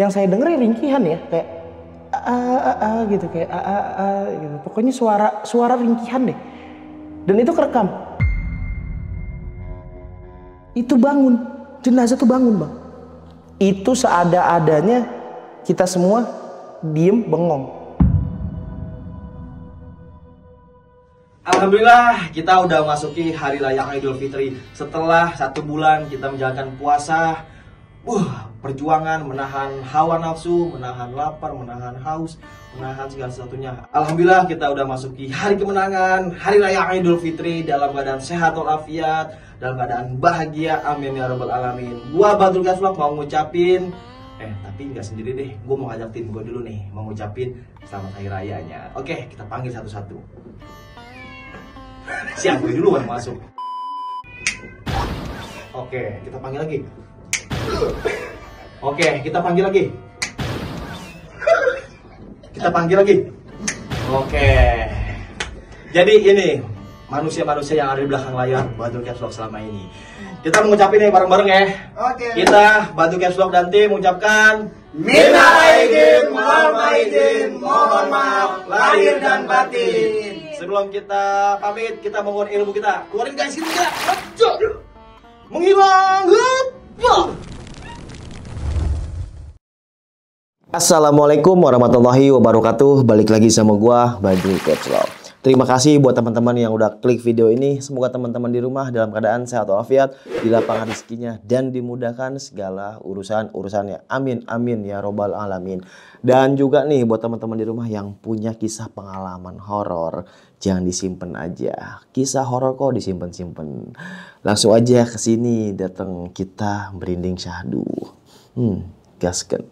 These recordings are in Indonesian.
Yang saya denger ringkihan ya, kayak gitu, kayak gitu. Pokoknya suara ringkihan deh. Dan itu kerekam. Itu bangun, jenazah tuh bangun bang. Itu seada-adanya kita semua diem bengong. Alhamdulillah kita udah masuki hari raya Idul Fitri. Setelah 1 bulan kita menjalankan puasa, perjuangan menahan hawa nafsu, menahan lapar, menahan haus, menahan segala sesuatunya. Alhamdulillah kita udah masuki hari kemenangan, hari raya Idul Fitri dalam keadaan sehat walafiat, dalam keadaan bahagia. Amin ya rabbal alamin. Gua Badrul Gas Vlog mau ngucapin tapi nggak sendiri deh, gue mau ngajak tim gue dulu nih, mau ngucapin selamat hari rayanya. Oke, kita panggil satu-satu. Siap, gue dulu yang masuk. Oke, kita panggil lagi. Oke, kita panggil lagi. Kita panggil lagi. Oke. Jadi ini manusia-manusia yang ada di belakang layar Badrul Gas Vlog selama ini. Kita mengucapin nih bareng-bareng ya. Oke. Kita Badrul Gas Vlog dan tim mengucapkan minal aidin wal faizin, mohon maaf lahir dan batin. Sebelum kita pamit, kita mohon ilmu kita. Keluarin guys itu ya. Menghilang. Assalamualaikum warahmatullahi wabarakatuh. Balik lagi sama gua Badrul Gas Vlog. Terima kasih buat teman-teman yang udah klik video ini. Semoga teman-teman di rumah dalam keadaan sehat walafiat, dilapangkan rezekinya dan dimudahkan segala urusannya. Amin amin ya robbal alamin. Dan juga nih buat teman-teman di rumah yang punya kisah pengalaman horor, jangan disimpan aja. Kisah horor kok disimpan-simpan. Langsung aja ke sini, datang kita merinding syahdu. Gaskan.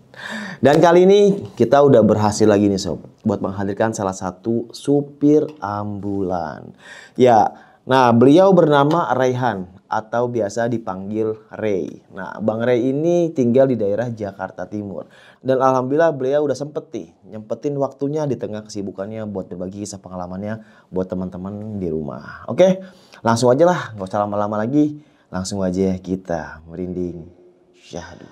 Dan kali ini kita udah berhasil lagi nih sob, buat menghadirkan salah satu supir ambulan. Ya, nah beliau bernama Raihan atau biasa dipanggil Ray. Nah, Bang Ray ini tinggal di daerah Jakarta Timur. Dan alhamdulillah beliau udah nyempetin waktunya di tengah kesibukannya buat berbagi kisah pengalamannya buat teman-teman di rumah. Oke, langsung aja lah, nggak usah lama-lama lagi. Langsung aja kita merinding syahdu.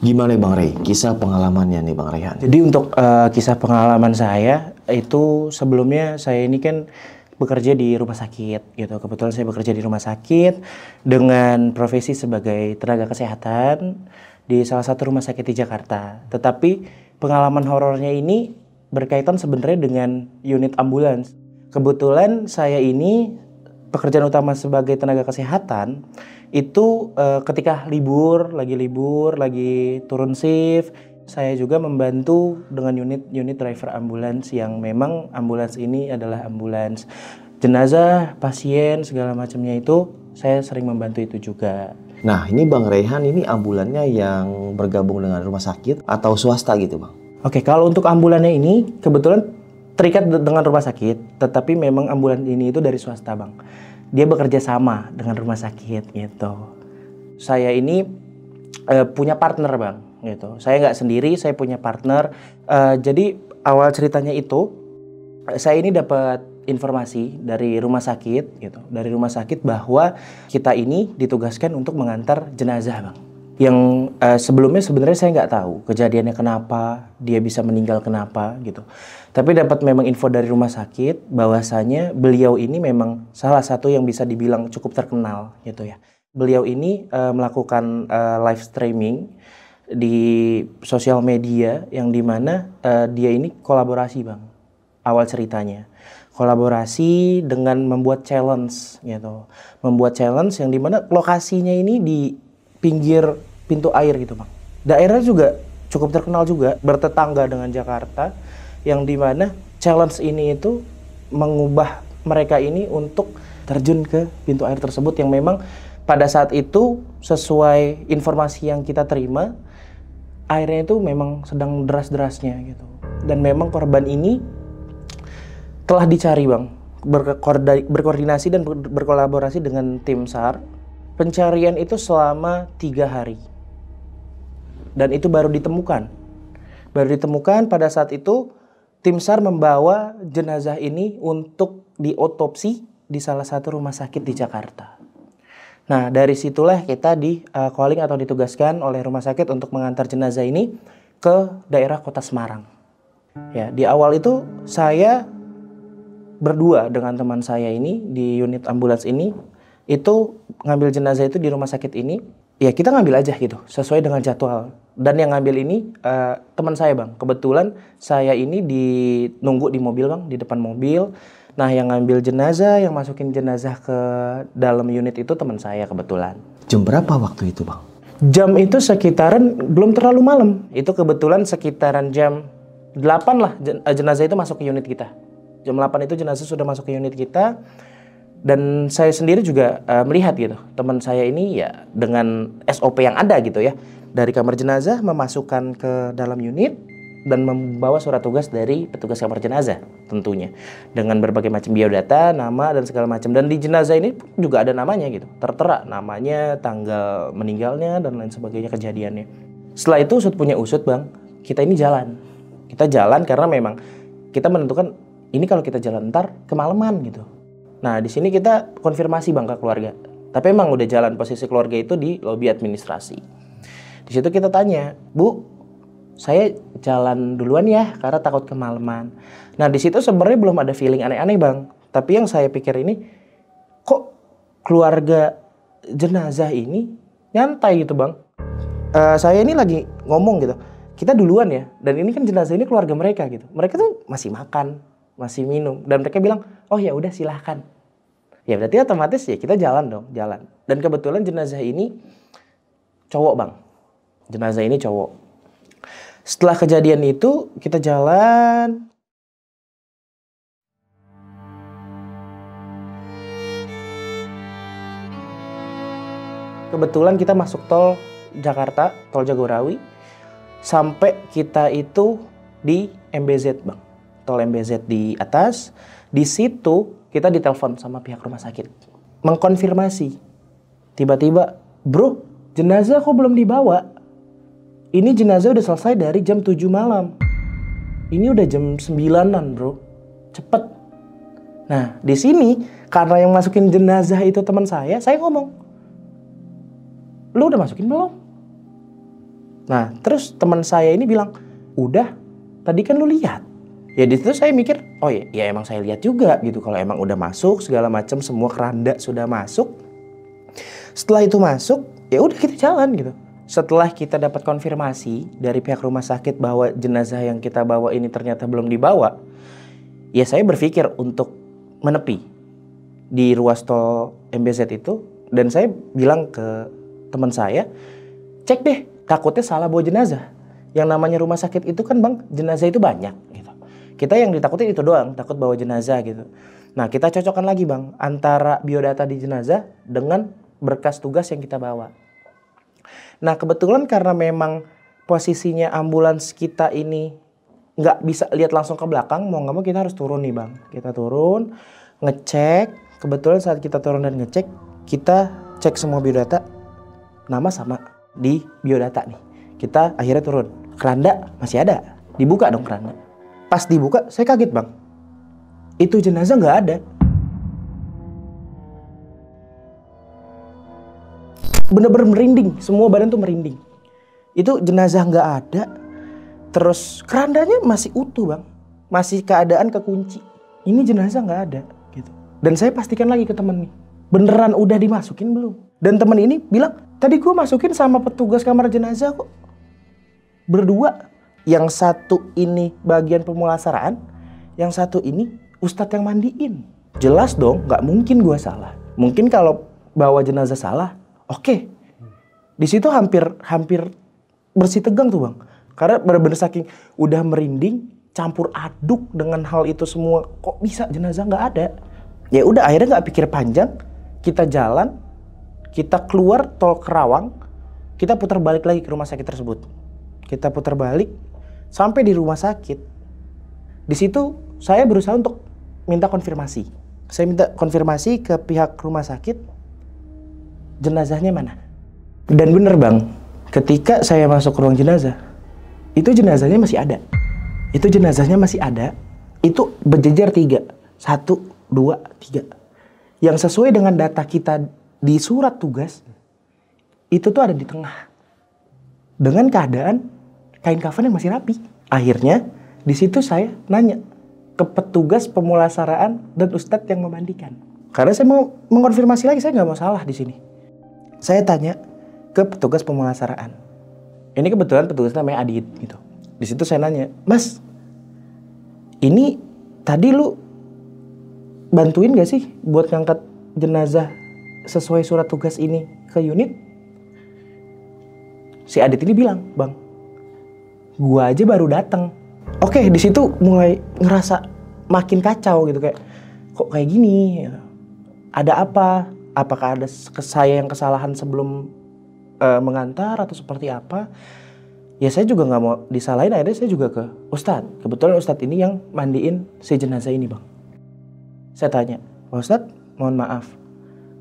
Gimana Bang Ray, kisah pengalamannya nih Bang Raihan? Jadi untuk kisah pengalaman saya itu sebelumnya saya ini kan bekerja di rumah sakit gitu. Kebetulan saya bekerja di rumah sakit dengan profesi sebagai tenaga kesehatan di salah satu rumah sakit di Jakarta. Tetapi pengalaman horornya ini berkaitan sebenarnya dengan unit ambulans. Kebetulan saya ini pekerjaan utama sebagai tenaga kesehatan itu ketika lagi turun shift, saya juga membantu dengan unit driver ambulans yang memang ambulans ini adalah ambulans jenazah, pasien, segala macamnya itu saya sering membantu itu juga. Nah ini Bang Raihan ini ambulannya yang bergabung dengan rumah sakit atau swasta gitu Bang? Oke, kalau untuk ambulannya ini kebetulan terikat dengan rumah sakit, tetapi memang ambulan ini itu dari swasta Bang. Dia bekerja sama dengan rumah sakit gitu. Saya ini punya partner Bang gitu. Saya nggak sendiri, saya punya partner. Jadi awal ceritanya itu saya ini dapat informasi dari rumah sakit gitu. Dari rumah sakit bahwa kita ini ditugaskan untuk mengantar jenazah Bang. Yang sebelumnya sebenarnya saya nggak tahu kejadiannya kenapa, dia bisa meninggal kenapa gitu. Tapi dapat memang info dari rumah sakit bahwasanya beliau ini memang salah satu yang bisa dibilang cukup terkenal gitu ya. Beliau ini melakukan live streaming di sosial media yang dimana dia ini kolaborasi Bang. Awal ceritanya kolaborasi dengan membuat challenge gitu. Membuat challenge yang dimana lokasinya ini di pinggir pintu air gitu Bang. Daerah juga cukup terkenal juga, bertetangga dengan Jakarta, yang dimana challenge ini itu mengubah mereka ini untuk terjun ke pintu air tersebut yang memang pada saat itu sesuai informasi yang kita terima airnya itu memang sedang deras-derasnya gitu. Dan memang korban ini telah dicari Bang, berkoordinasi dan berkolaborasi dengan tim SAR. Pencarian itu selama 3 hari. Dan itu baru ditemukan. Pada saat itu tim SAR membawa jenazah ini untuk diotopsi di salah satu rumah sakit di Jakarta. Nah, dari situlah kita calling atau ditugaskan oleh rumah sakit untuk mengantar jenazah ini ke daerah Kota Semarang. Ya, di awal itu saya berdua dengan teman saya ini di unit ambulans ini itu ngambil jenazah itu di rumah sakit ini. Ya, kita ngambil aja gitu sesuai dengan jadwal. Dan yang ngambil ini teman saya Bang. Kebetulan saya ini nunggu di mobil Bang, di depan mobil. Nah, yang ngambil jenazah, yang masukin jenazah ke dalam unit itu teman saya kebetulan. Jam berapa waktu itu Bang? Jam itu sekitaran belum terlalu malam. Itu kebetulan sekitaran jam 8 lah jenazah itu masuk ke unit kita. Jam 8 itu jenazah sudah masuk ke unit kita. Dan saya sendiri juga melihat gitu. Teman saya ini ya dengan SOP yang ada gitu ya. Dari kamar jenazah memasukkan ke dalam unit. Dan membawa surat tugas dari petugas kamar jenazah tentunya. Dengan berbagai macam biodata, nama dan segala macam. Dan di jenazah ini juga ada namanya gitu. Tertera namanya, tanggal meninggalnya dan lain sebagainya kejadiannya. Setelah itu usut punya usut Bang, kita ini jalan. Kita jalan karena memang kita menentukan ini kalau kita jalan ntar kemalaman gitu. Nah di sini kita konfirmasi Bang ke keluarga. Tapi emang udah jalan posisi keluarga itu di lobi administrasi. Di situ kita tanya, Bu, saya jalan duluan ya karena takut kemalaman. Nah di situ sebenarnya belum ada feeling aneh-aneh Bang. Tapi yang saya pikir ini kok keluarga jenazah ini nyantai gitu Bang. Saya ini lagi ngomong gitu. Kita duluan ya. Dan ini kan jenazah ini keluarga mereka gitu. Mereka tuh masih makan, masih minum. Dan mereka bilang, oh ya udah silahkan. Ya berarti otomatis ya kita jalan dong, jalan. Dan kebetulan jenazah ini cowok Bang. Jenazah ini cowok. Setelah kejadian itu kita jalan. Kebetulan kita masuk tol Jakarta, tol Jagorawi. Sampai kita itu di MBZ Bang. Tol MBZ di atas. Di situ kita ditelepon sama pihak rumah sakit. Mengkonfirmasi. Tiba-tiba, bro, jenazah kok belum dibawa? Ini jenazah udah selesai dari jam 7 malam. Ini udah jam 9-an bro. Cepet. Nah di sini karena yang masukin jenazah itu teman saya ngomong, lu udah masukin belum? Nah terus teman saya ini bilang, udah, tadi kan lu lihat. Ya di situ saya mikir, oh ya emang saya lihat juga gitu. Kalau emang udah masuk segala macam, semua keranda sudah masuk. Setelah itu masuk, ya udah kita jalan gitu. Setelah kita dapat konfirmasi dari pihak rumah sakit bahwa jenazah yang kita bawa ini ternyata belum dibawa, ya saya berpikir untuk menepi di ruas tol MBZ itu. Dan saya bilang ke teman saya, cek deh, takutnya salah bawa jenazah. Yang namanya rumah sakit itu kan Bang, jenazah itu banyak gitu. Kita yang ditakutin itu doang, takut bawa jenazah gitu. Nah kita cocokkan lagi Bang, antara biodata di jenazah dengan berkas tugas yang kita bawa. Nah kebetulan karena memang posisinya ambulans kita ini nggak bisa lihat langsung ke belakang, mau nggak mau kita harus turun nih Bang. Kita turun, ngecek. Kebetulan saat kita turun dan ngecek, kita cek semua biodata, nama sama di biodata nih. Kita akhirnya turun. Keranda masih ada, dibuka dong keranda. Pas dibuka saya kaget Bang, itu jenazah nggak ada. Bener-bener merinding, semua badan tuh merinding. Itu jenazah nggak ada, terus kerandanya masih utuh Bang, masih keadaan kekunci. Ini jenazah nggak ada gitu. Dan saya pastikan lagi ke temen nih, beneran udah dimasukin belum? Dan temen ini bilang, tadi gue masukin sama petugas kamar jenazah kok. Berdua, yang satu ini bagian pemulasaraan, yang satu ini ustadz yang mandiin. Jelas dong, nggak mungkin gue salah. Mungkin kalau bawa jenazah salah, oke. Di situ hampir bersih tegang tuh Bang. Karena benar-benar saking udah merinding, campur aduk dengan hal itu semua, kok bisa jenazah nggak ada? Ya udah akhirnya nggak pikir panjang, kita jalan, kita keluar tol Kerawang, kita putar balik lagi ke rumah sakit tersebut. kita putar balik sampai di rumah sakit. Di situ saya berusaha untuk minta konfirmasi. Saya minta konfirmasi ke pihak rumah sakit, jenazahnya mana? Dan bener bang, ketika saya masuk ke ruang jenazah, itu jenazahnya masih ada. Itu berjejer 3. 1, 2, 3. Yang sesuai dengan data kita di surat tugas, itu tuh ada di tengah. Dengan keadaan kain kafan yang masih rapi. Akhirnya, di situ saya nanya ke petugas pemulasaraan dan ustadz yang memandikan. Karena saya mau mengkonfirmasi lagi, saya nggak mau salah di sini. Saya tanya ke petugas pemulasaraan. Ini kebetulan petugas namanya Adit gitu. Di situ saya nanya, Mas, ini tadi lu bantuin gak sih buat ngangkat jenazah sesuai surat tugas ini ke unit? Si Adit ini bilang, Bang, gua aja baru datang. Oke, di situ mulai ngerasa makin kacau gitu, kayak kok kayak gini? Ada apa? Apakah ada saya yang kesalahan sebelum mengantar atau seperti apa? Ya saya juga nggak mau disalahin, akhirnya saya juga ke Ustadz. Kebetulan Ustadz ini yang mandiin si jenazah ini, Bang. Saya tanya, Ustadz, mohon maaf,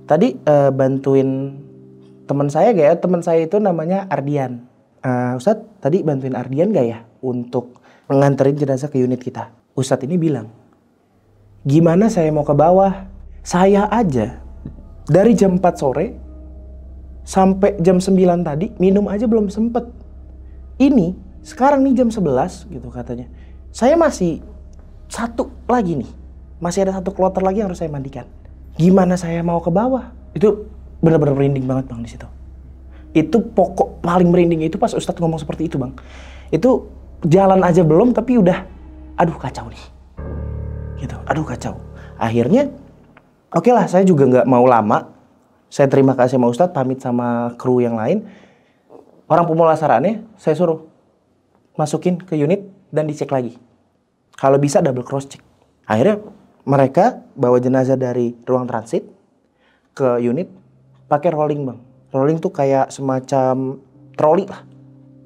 tadi bantuin teman saya gak ya? Teman saya itu namanya Ardian. Ustadz, tadi bantuin Ardian gak ya untuk nganterin jenazah ke unit kita? Ustadz ini bilang, gimana saya mau ke bawah? Saya aja dari jam 4 sore sampai jam 9 tadi minum aja belum sempet. Ini sekarang nih jam 11 gitu katanya. Saya masih satu lagi nih. Masih ada 1 kloter lagi yang harus saya mandikan. Gimana saya mau ke bawah? Itu benar-benar merinding banget Bang di situ. Itu pokok paling merinding itu pas Ustadz ngomong seperti itu Bang. Itu jalan aja belum tapi udah aduh kacau nih. Gitu. Aduh kacau. Akhirnya oke lah, saya juga nggak mau lama. Saya terima kasih sama Ustadz, pamit sama kru yang lain. Orang pemulasaraannya saya suruh masukin ke unit dan dicek lagi. Kalau bisa double cross check. Akhirnya mereka bawa jenazah dari ruang transit ke unit pakai rolling Bang. Rolling tuh kayak semacam troli lah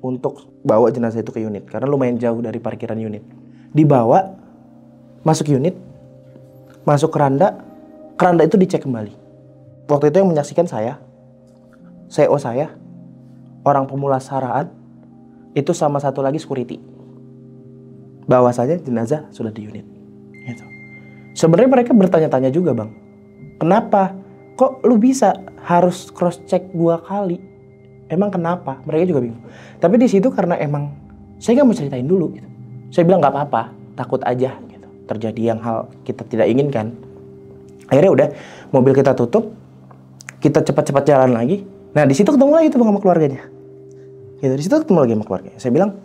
untuk bawa jenazah itu ke unit karena lumayan jauh dari parkiran unit. Dibawa masuk unit, masuk keranda itu dicek kembali. Waktu itu yang menyaksikan saya, CO saya, orang pemulasaraan, itu sama satu lagi security. Bahwasanya jenazah sudah di unit. Gitu. Sebenarnya mereka bertanya-tanya juga Bang, kenapa? Kok lu bisa harus cross check 2 kali? Emang kenapa? Mereka juga bingung. Tapi di situ karena emang saya nggak mau ceritain dulu. Gitu. Saya bilang nggak apa-apa, takut aja. Gitu. Terjadi yang hal kita tidak inginkan. Akhirnya udah, mobil kita tutup, kita cepat-cepat jalan lagi. Nah di situ ketemu lagi tuh Bang sama keluarganya. Gitu. Di situ ketemu lagi sama keluarganya. Saya bilang,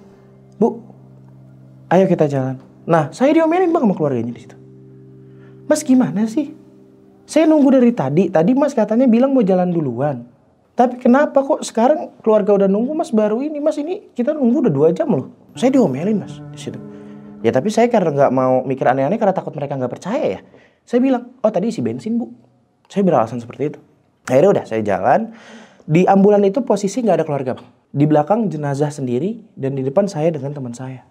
Bu, ayo kita jalan. Nah saya diomelin Bang sama keluarganya di situ. Mas gimana sih? Saya nunggu dari tadi Mas katanya bilang mau jalan duluan. Tapi kenapa kok sekarang keluarga udah nunggu Mas baru ini? Mas ini kita nunggu udah 2 jam loh. Saya diomelin Mas di situ. Ya tapi saya karena nggak mau mikir aneh-aneh karena takut mereka nggak percaya ya. Saya bilang, oh tadi isi bensin Bu. Saya beralasan seperti itu. Akhirnya udah saya jalan. Di ambulan itu posisi nggak ada keluarga Bang. Di belakang jenazah sendiri dan di depan saya dengan teman saya.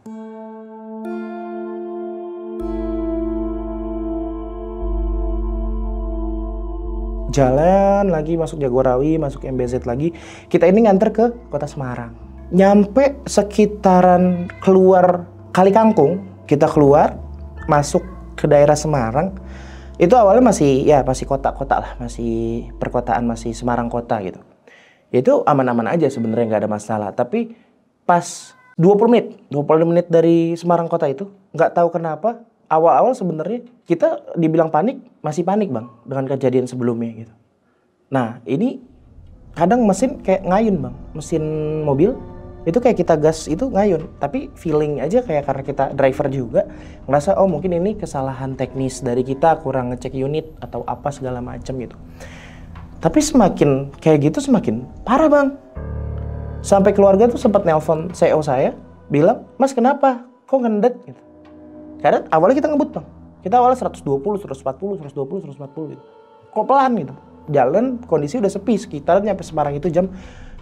Jalan lagi masuk Jagorawi, masuk MBZ lagi. Kita ini nganter ke kota Semarang. Nyampe sekitaran keluar Kali Kangkung, kita keluar masuk ke daerah Semarang. Itu awalnya masih kota-kota lah, masih perkotaan, masih Semarang kota gitu. Itu aman-aman aja sebenarnya nggak ada masalah. Tapi pas 20 menit dari Semarang kota itu, nggak tahu kenapa awal-awal sebenarnya kita dibilang panik, masih panik Bang dengan kejadian sebelumnya gitu. Nah ini kadang mesin kayak ngayun Bang, mesin mobil itu kayak kita gas itu ngayun, tapi feeling aja kayak karena kita driver juga ngerasa oh mungkin ini kesalahan teknis dari kita kurang ngecek unit atau apa segala macam gitu. Tapi semakin kayak gitu semakin parah Bang. Sampai keluarga tuh sempat nelpon CO saya bilang, Mas kenapa? Kok ngendet gitu. Karena awalnya kita ngebut Bang. Kita awalnya 120, 140, 120, 140 gitu. Kok pelan gitu. Jalan kondisi udah sepi. Sekitar nyampe Semarang itu jam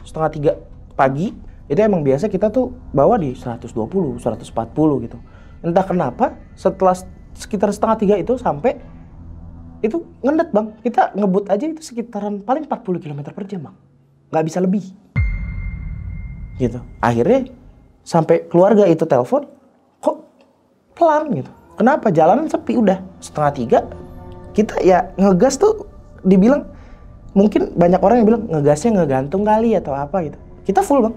2:30 pagi. itu emang biasa kita tuh bawa di 120, 140 gitu. Entah kenapa setelah sekitar setengah 3 itu sampai itu ngendet bang. Kita ngebut aja itu sekitaran paling 40 km per jam bang. Nggak bisa lebih. Gitu. Akhirnya sampai keluarga itu telepon, kok pelan gitu. Kenapa? Jalanan sepi udah. Setengah 3 kita ya ngegas tuh dibilang mungkin banyak orang yang bilang ngegasnya ngegantung kali atau apa gitu. Kita full bang.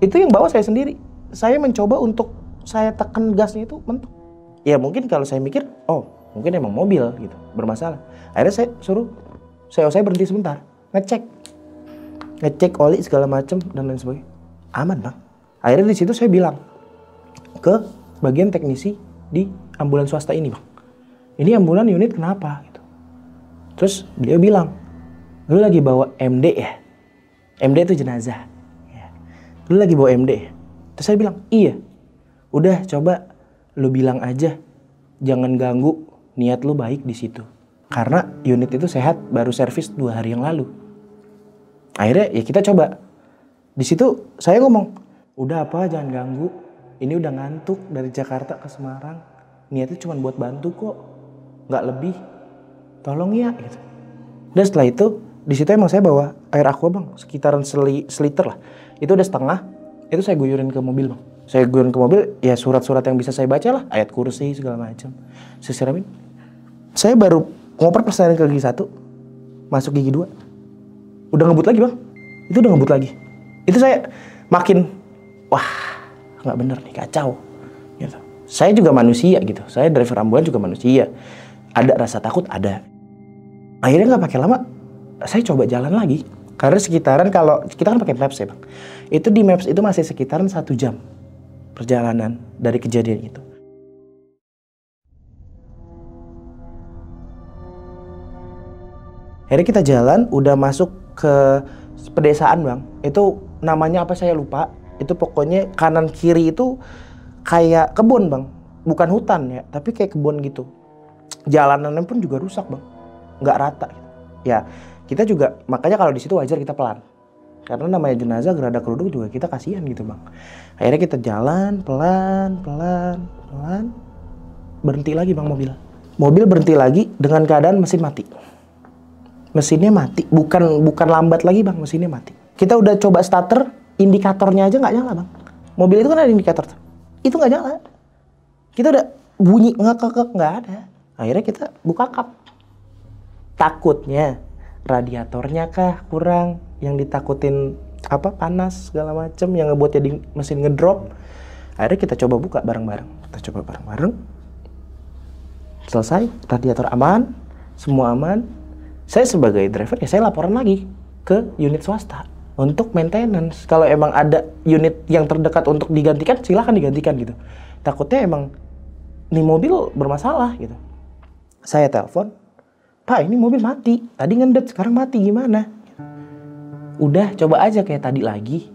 Itu yang bawa saya sendiri. Saya mencoba untuk saya tekan gasnya itu mentok. Ya mungkin kalau saya mikir, oh mungkin emang mobil gitu bermasalah. Akhirnya saya suruh saya berhenti sebentar, ngecek oli segala macam dan lain sebagainya. Aman bang. Akhirnya di situ saya bilang ke bagian teknisi di ambulan swasta ini bang. Ini ambulan unit kenapa gitu. Terus beliau bilang, lu lagi bawa MD ya? MD itu jenazah. Ya. Lu lagi bawa MD ya? Terus saya bilang, iya. Udah coba lu bilang aja, jangan ganggu niat lu baik di situ. Karena unit itu sehat, baru servis 2 hari yang lalu. Akhirnya ya kita coba. Di situ saya ngomong, udah apa jangan ganggu. Ini udah ngantuk dari Jakarta ke Semarang. Niatnya cuma buat bantu kok, nggak lebih. Tolong ya gitu. Dan setelah itu di situ emang saya bawa air aqua bang, sekitaran seliter lah. Itu udah setengah, itu saya guyurin ke mobil bang. Saya guyurin ke mobil, ya surat-surat yang bisa saya baca lah, ayat kursi segala macam. Saya siramin. Saya baru ngoper persalinan ke gigi 1, masuk gigi 2. Udah ngebut lagi bang. Itu udah ngebut lagi. Itu saya makin, wah nggak bener nih, kacau. Gitu. Saya juga manusia gitu. Saya driver ambulan juga manusia. Ada rasa takut, ada. Akhirnya nggak pakai lama, saya coba jalan lagi. Karena sekitaran kalau kita kan pakai Maps ya bang. Itu di Maps itu masih sekitaran 1 jam perjalanan dari kejadian itu. Akhirnya kita jalan, udah masuk ke pedesaan bang. Itu namanya apa saya lupa. Itu pokoknya kanan kiri itu kayak kebun bang. Bukan hutan ya, tapi kayak kebun gitu. Jalanannya pun juga rusak bang, nggak rata. Gitu. Ya kita juga makanya kalau di situ wajar kita pelan. Karena namanya jenazah gerada kerudung juga kita kasihan gitu bang. Akhirnya kita jalan pelan. Berhenti lagi bang mobil. Mobil berhenti lagi dengan keadaan mesin mati. Mesinnya mati, bukan lambat lagi bang, mesinnya mati. Kita udah coba starter, indikatornya aja nggak nyala bang. Mobil itu kan ada indikator tuh. Itu nggak nyala. Kita udah bunyi ngekek nggak ada. Akhirnya kita buka kap. Takutnya radiatornya kah kurang, yang ditakutin apa panas segala macem yang ngebuat jadi mesin ngedrop. Akhirnya kita coba buka bareng-bareng. Selesai, radiator aman, semua aman. Saya sebagai driver ya saya laporan lagi ke unit swasta untuk maintenance. Kalau emang ada unit yang terdekat untuk digantikan, silahkan digantikan gitu. Takutnya emang nih mobil bermasalah gitu. Saya telepon, Pak ini mobil mati, tadi ngendet sekarang mati gimana? Udah coba aja kayak tadi lagi.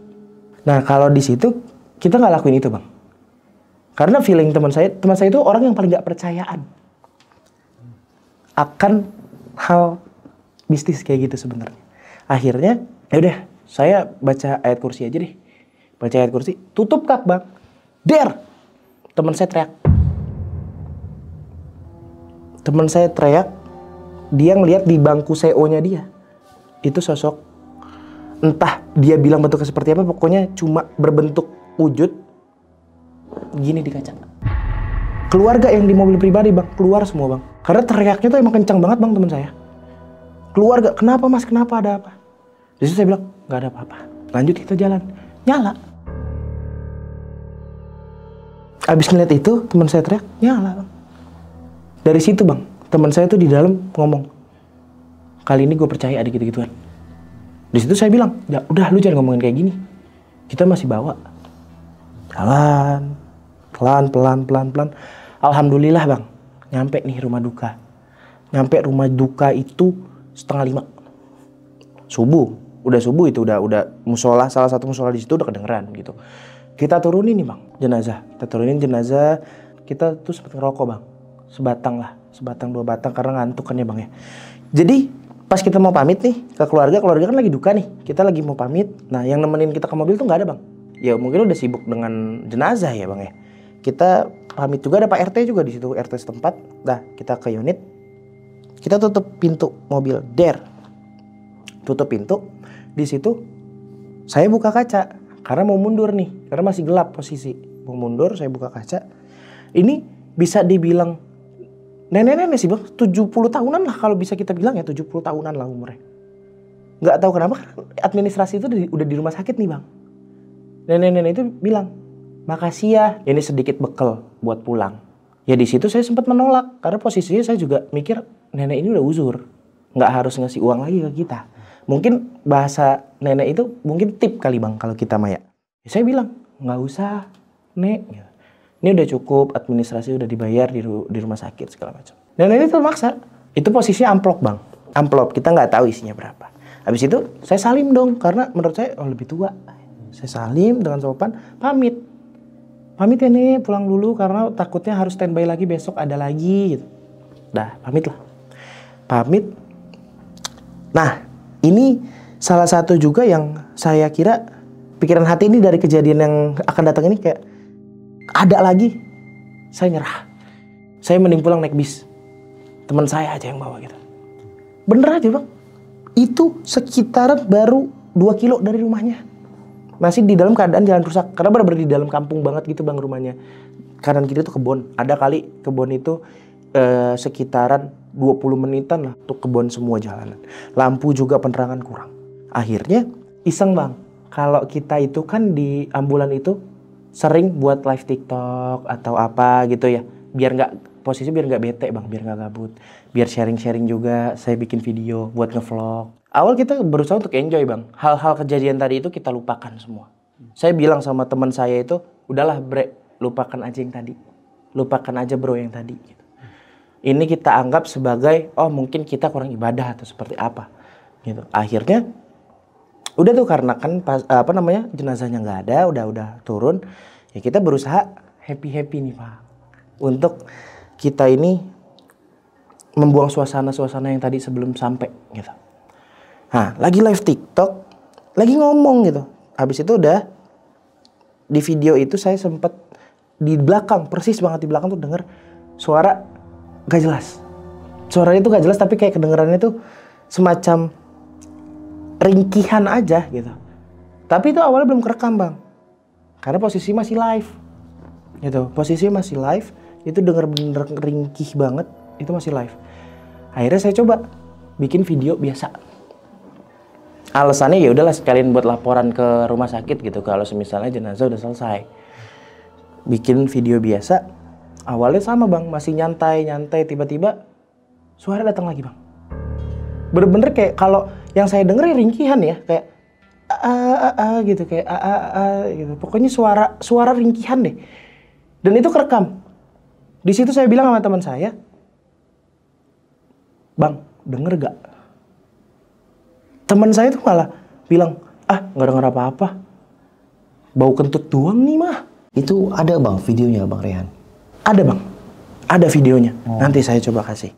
Nah kalau di situ kita nggak lakuin itu bang, karena feeling teman saya itu orang yang paling nggak percayaan akan hal mistis kayak gitu sebenarnya. Akhirnya ya udah saya baca ayat kursi aja deh, baca ayat kursi, tutup kap bang, teman saya teriak. Teman saya teriak, dia ngelihat di bangku CO-nya dia. Itu sosok, entah dia bilang bentuknya seperti apa, pokoknya cuma berbentuk wujud gini di kaca. Keluarga yang di mobil pribadi bang, keluar semua bang. Karena teriaknya tuh emang kencang banget bang teman saya. Keluarga, kenapa mas, kenapa, ada apa? Jadi saya bilang, nggak ada apa-apa. Lanjut kita jalan, nyala. Abis ngeliat itu, teman saya teriak, nyala bang. Dari situ bang, teman saya tuh di dalam ngomong, kali ini gue percaya ada gitu-gituan. Di situ saya bilang, ya udah lu jangan ngomongin kayak gini. Kita masih bawa. Jalan, pelan. Alhamdulillah bang, nyampe nih rumah duka. Nyampe rumah duka itu 4:30. Udah subuh itu udah musola, salah satu musola di situ udah kedengeran gitu. Kita turunin nih bang, jenazah. Kita tuh sempet ngerokok bang. Sebatang 2 batang karena ngantuk kan ya bang ya. Jadi pas kita mau pamit nih ke keluarga kan lagi duka nih. Kita lagi mau pamit. Nah yang nemenin kita ke mobil tuh nggak ada bang. ya mungkin udah sibuk dengan jenazah ya bang ya. Kita pamit juga, ada Pak RT juga di situ, RT setempat. Dah kita ke unit, kita tutup pintu mobil, tutup pintu. Di situ saya buka kaca karena mau mundur nih, karena masih gelap posisi. Mau mundur, saya buka kaca. Ini bisa dibilang nenek-nenek sih bang, 70 tahunan lah kalau bisa kita bilang ya, 70 tahunan lah umurnya. Nggak tahu kenapa administrasi itu udah di rumah sakit nih bang. Nenek-nenek itu bilang, makasih ya, ini sedikit bekal buat pulang. Ya di situ saya sempat menolak karena posisinya saya juga mikir nenek ini udah uzur, nggak harus ngasih uang lagi ke kita. Mungkin bahasa nenek itu mungkin tip kali bang kalau kita maya. Ya, saya bilang nggak usah nek, ini udah cukup, administrasi udah dibayar di rumah sakit segala macam. Nenek itu maksa, itu posisinya amplop bang, amplop kita nggak tahu isinya berapa. Habis itu saya salim dong karena menurut saya lebih tua. Saya salim dengan sopan, pamit ya nih pulang dulu karena takutnya harus standby lagi besok ada lagi gitu. Dah pamit lah, pamit. Nah ini salah satu juga yang saya kira pikiran hati ini dari kejadian yang akan datang ini, kayak ada lagi saya nyerah, saya mending pulang naik bis, teman saya aja yang bawa gitu. Bener aja bang, itu sekitaran baru 2 kilo dari rumahnya. Masih di dalam keadaan jalan rusak. Karena benar-benar di dalam kampung banget gitu bang rumahnya. Kanan kiri tuh kebun. Ada kali kebun itu sekitaran 20 menitan lah tuh kebun semua jalanan. Lampu juga penerangan kurang. Akhirnya iseng bang. Kalau kita itu kan di ambulan itu sering buat live TikTok atau apa gitu ya. Biar nggak bete bang, biar nggak gabut, biar sharing-sharing juga. Saya bikin video buat ngevlog. Awal kita berusaha untuk enjoy bang. Hal-hal kejadian tadi itu kita lupakan semua. Saya bilang sama teman saya itu, udahlah bre, lupakan aja yang tadi, lupakan aja bro yang tadi. Gitu. Ini kita anggap sebagai, oh mungkin kita kurang ibadah atau seperti apa. Gitu. Akhirnya, udah tuh karena kan jenazahnya nggak ada, udah turun. Ya kita berusaha happy nih pak, untuk kita ini membuang suasana-suasana yang tadi sebelum sampai gitu. Nah, lagi live TikTok, lagi ngomong gitu. Habis itu udah di video itu saya sempet di belakang, persis banget di belakang tuh denger suara gak jelas. Suaranya tuh gak jelas tapi kayak kedengerannya tuh semacam ringkihan aja gitu. Tapi itu awalnya belum kerekam bang, karena posisi masih live gitu. Posisinya masih live, itu denger bener ringkih banget, itu masih live. Akhirnya saya coba bikin video biasa. Alasannya ya udahlah sekalian buat laporan ke rumah sakit gitu kalau misalnya jenazah udah selesai. Bikin video biasa. Awalnya sama bang, masih nyantai, tiba-tiba suara datang lagi bang. Bener-bener kayak kalau yang saya denger ringkihan ya, kayak gitu, kayak gitu. Pokoknya suara ringkihan deh. Dan itu kerekam. Di situ saya bilang sama teman saya, "Bang, denger gak?" Teman saya tuh malah bilang, nggak denger apa-apa, bau kentut doang nih mah. Itu ada bang videonya bang Rehan? Ada bang, ada videonya. Nanti saya coba kasih.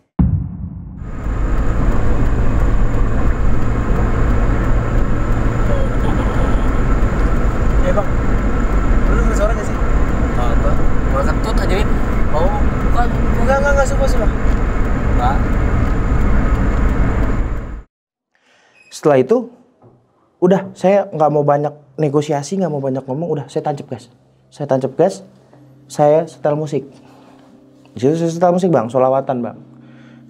Bang, lu denger suara gak sih? Kagak, bau kentut aja Win. Bau bukan? Enggak, sumpah. Enggak. Setelah itu, udah saya nggak mau banyak negosiasi, nggak mau banyak ngomong, udah saya tancap gas. Saya setel musik. Di situ saya setel musik bang, sholawatan bang.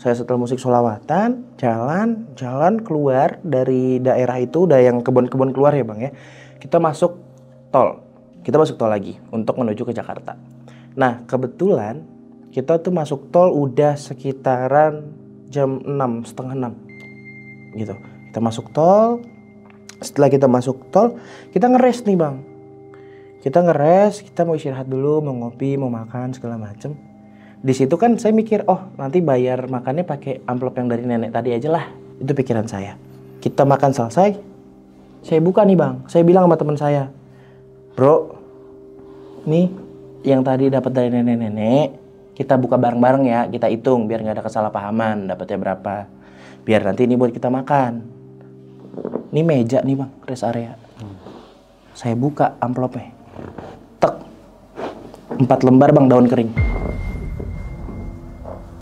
Saya setel musik sholawatan, jalan keluar dari daerah itu, udah yang kebun-kebun keluar ya bang ya. Kita masuk tol lagi untuk menuju ke Jakarta. Nah kebetulan kita tuh masuk tol udah sekitaran jam 6, setengah 6 gitu. Kita masuk tol, setelah kita masuk tol, kita ngeres nih bang. Kita ngeres, kita mau istirahat dulu, mau ngopi, mau makan, segala macem. Di situ kan saya mikir, oh nanti bayar makannya pakai amplop yang dari nenek tadi aja lah. Itu pikiran saya. Kita makan selesai, saya buka nih bang. Saya bilang sama teman saya, bro, nih yang tadi dapat dari nenek-nenek, kita buka bareng-bareng ya, kita hitung biar nggak ada kesalahpahaman, dapatnya berapa. Biar nanti ini buat kita makan. Ini meja nih bang, rest area. Saya buka amplopnya. Tek. 4 lembar bang, daun kering.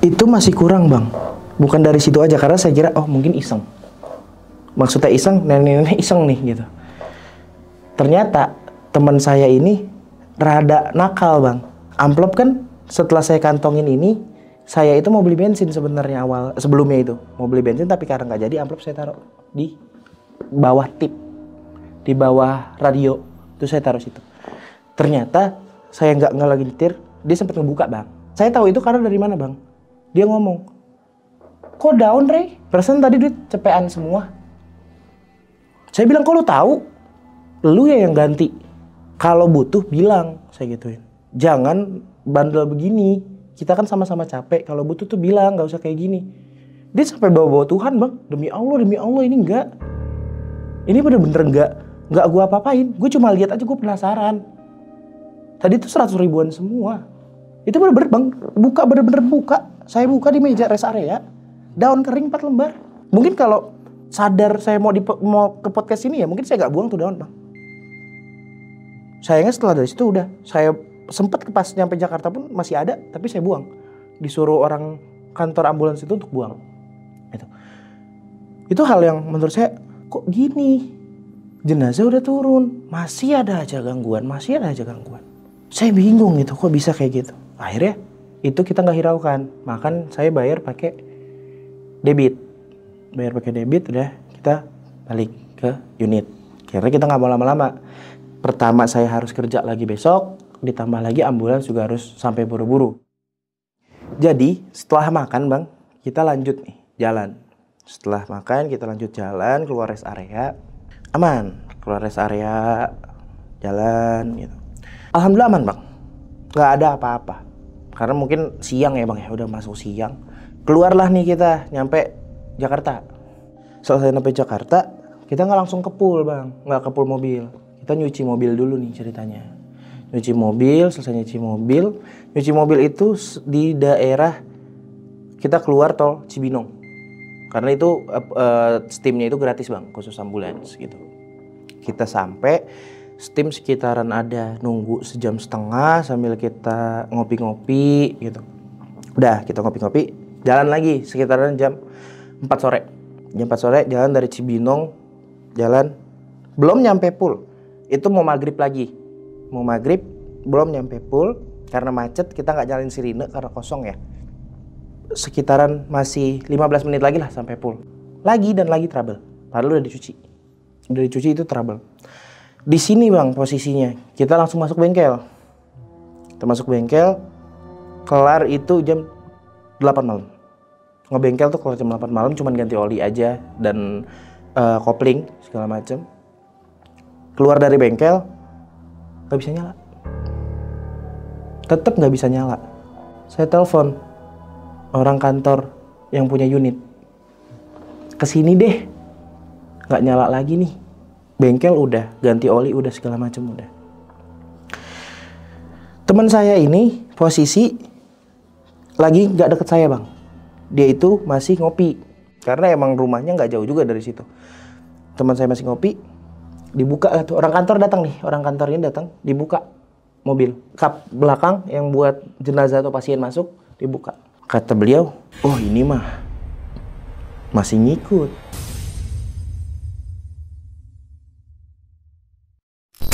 Itu masih kurang bang. Bukan dari situ aja, karena saya kira oh mungkin iseng. Maksudnya iseng, nenek-nenek iseng nih gitu. Ternyata teman saya ini rada nakal bang. Amplop kan setelah saya kantongin ini, saya itu mau beli bensin sebenarnya sebelumnya itu. Mau beli bensin tapi karena nggak jadi, amplop saya taruh di bawah tip. Di bawah radio. Itu saya taruh situ. Ternyata saya nggak lagi nyetir, dia sempat ngebuka bang. Saya tahu itu karena dari mana bang? Dia ngomong, kok daun Rey? Perasaan tadi duit cepean semua. Saya bilang, kok lu tahu? Lu ya yang ganti. Kalau butuh bilang, saya gituin. Jangan bandel begini. Kita kan sama-sama capek. Kalau butuh tuh bilang, nggak usah kayak gini. Dia sampai bawa-bawa Tuhan bang. Demi Allah ini enggak. Ini bener-bener enggak gua apa-apain. Gue cuma lihat aja, gue penasaran. Tadi tuh 100 ribuan semua. Itu bener-bener bang, bener-bener buka. Saya buka di meja rest area, daun kering 4 lembar. Mungkin kalau sadar saya mau ke podcast ini ya, mungkin saya nggak buang tuh daun bang. Sayangnya setelah dari situ udah, saya sempat pas nyampe Jakarta pun masih ada, tapi saya buang. Disuruh orang kantor ambulans itu untuk buang. Itu hal yang menurut saya, kok gini? Jenazah udah turun, masih ada aja gangguan. Saya bingung gitu, kok bisa kayak gitu. Akhirnya itu kita nggak hiraukan, makan saya bayar pakai debit. Udah kita balik ke unit. Karena kita nggak mau lama-lama. Pertama saya harus kerja lagi besok, ditambah lagi ambulans juga harus sampai buru-buru. Jadi setelah makan bang, kita lanjut nih jalan. Setelah makan kita lanjut jalan, keluar rest area, aman. Keluar rest area, jalan gitu. Alhamdulillah aman bang, nggak ada apa-apa. Karena mungkin siang ya bang ya, udah masuk siang. Keluarlah nih kita, nyampe Jakarta. Selesai nyampe Jakarta, kita nggak langsung ke pool bang, nggak ke pool mobil. Kita nyuci mobil dulu nih ceritanya. Selesai nyuci mobil itu di daerah kita keluar tol Cibinong. Karena itu steamnya itu gratis bang, khusus ambulans gitu. Kita sampai steam sekitaran ada, nunggu sejam setengah sambil kita ngopi-ngopi gitu. Udah kita ngopi-ngopi, jalan lagi sekitaran jam 4 sore. Jam 4 sore jalan dari Cibinong, jalan belum nyampe pool. Itu mau maghrib lagi. Mau maghrib belum nyampe pool karena macet, kita nggak nyalain sirine karena kosong ya. Sekitaran masih 15 menit lagi lah sampai pool. Lagi dan lagi trouble. Padahal udah dicuci. Udah dicuci itu trouble. Di sini bang posisinya, kita langsung masuk bengkel. Kita masuk bengkel, kelar itu jam 8 malam. Ngebengkel tuh kalau jam 8 malam cuman ganti oli aja dan kopling segala macem. Keluar dari bengkel, nggak bisa nyala. Tetap nggak bisa nyala. Saya telepon orang kantor yang punya unit. Kesini deh, nggak nyala lagi nih. Bengkel udah, ganti oli udah, segala macam udah. Teman saya ini posisi lagi nggak deket saya bang. Dia itu masih ngopi, karena emang rumahnya nggak jauh juga dari situ. Teman saya masih ngopi, dibuka lah tuh, orang kantor datang nih, orang kantor ini datang, dibuka mobil. Kap belakang yang buat jenazah atau pasien masuk, dibuka. Kata beliau, oh ini mah masih ngikut.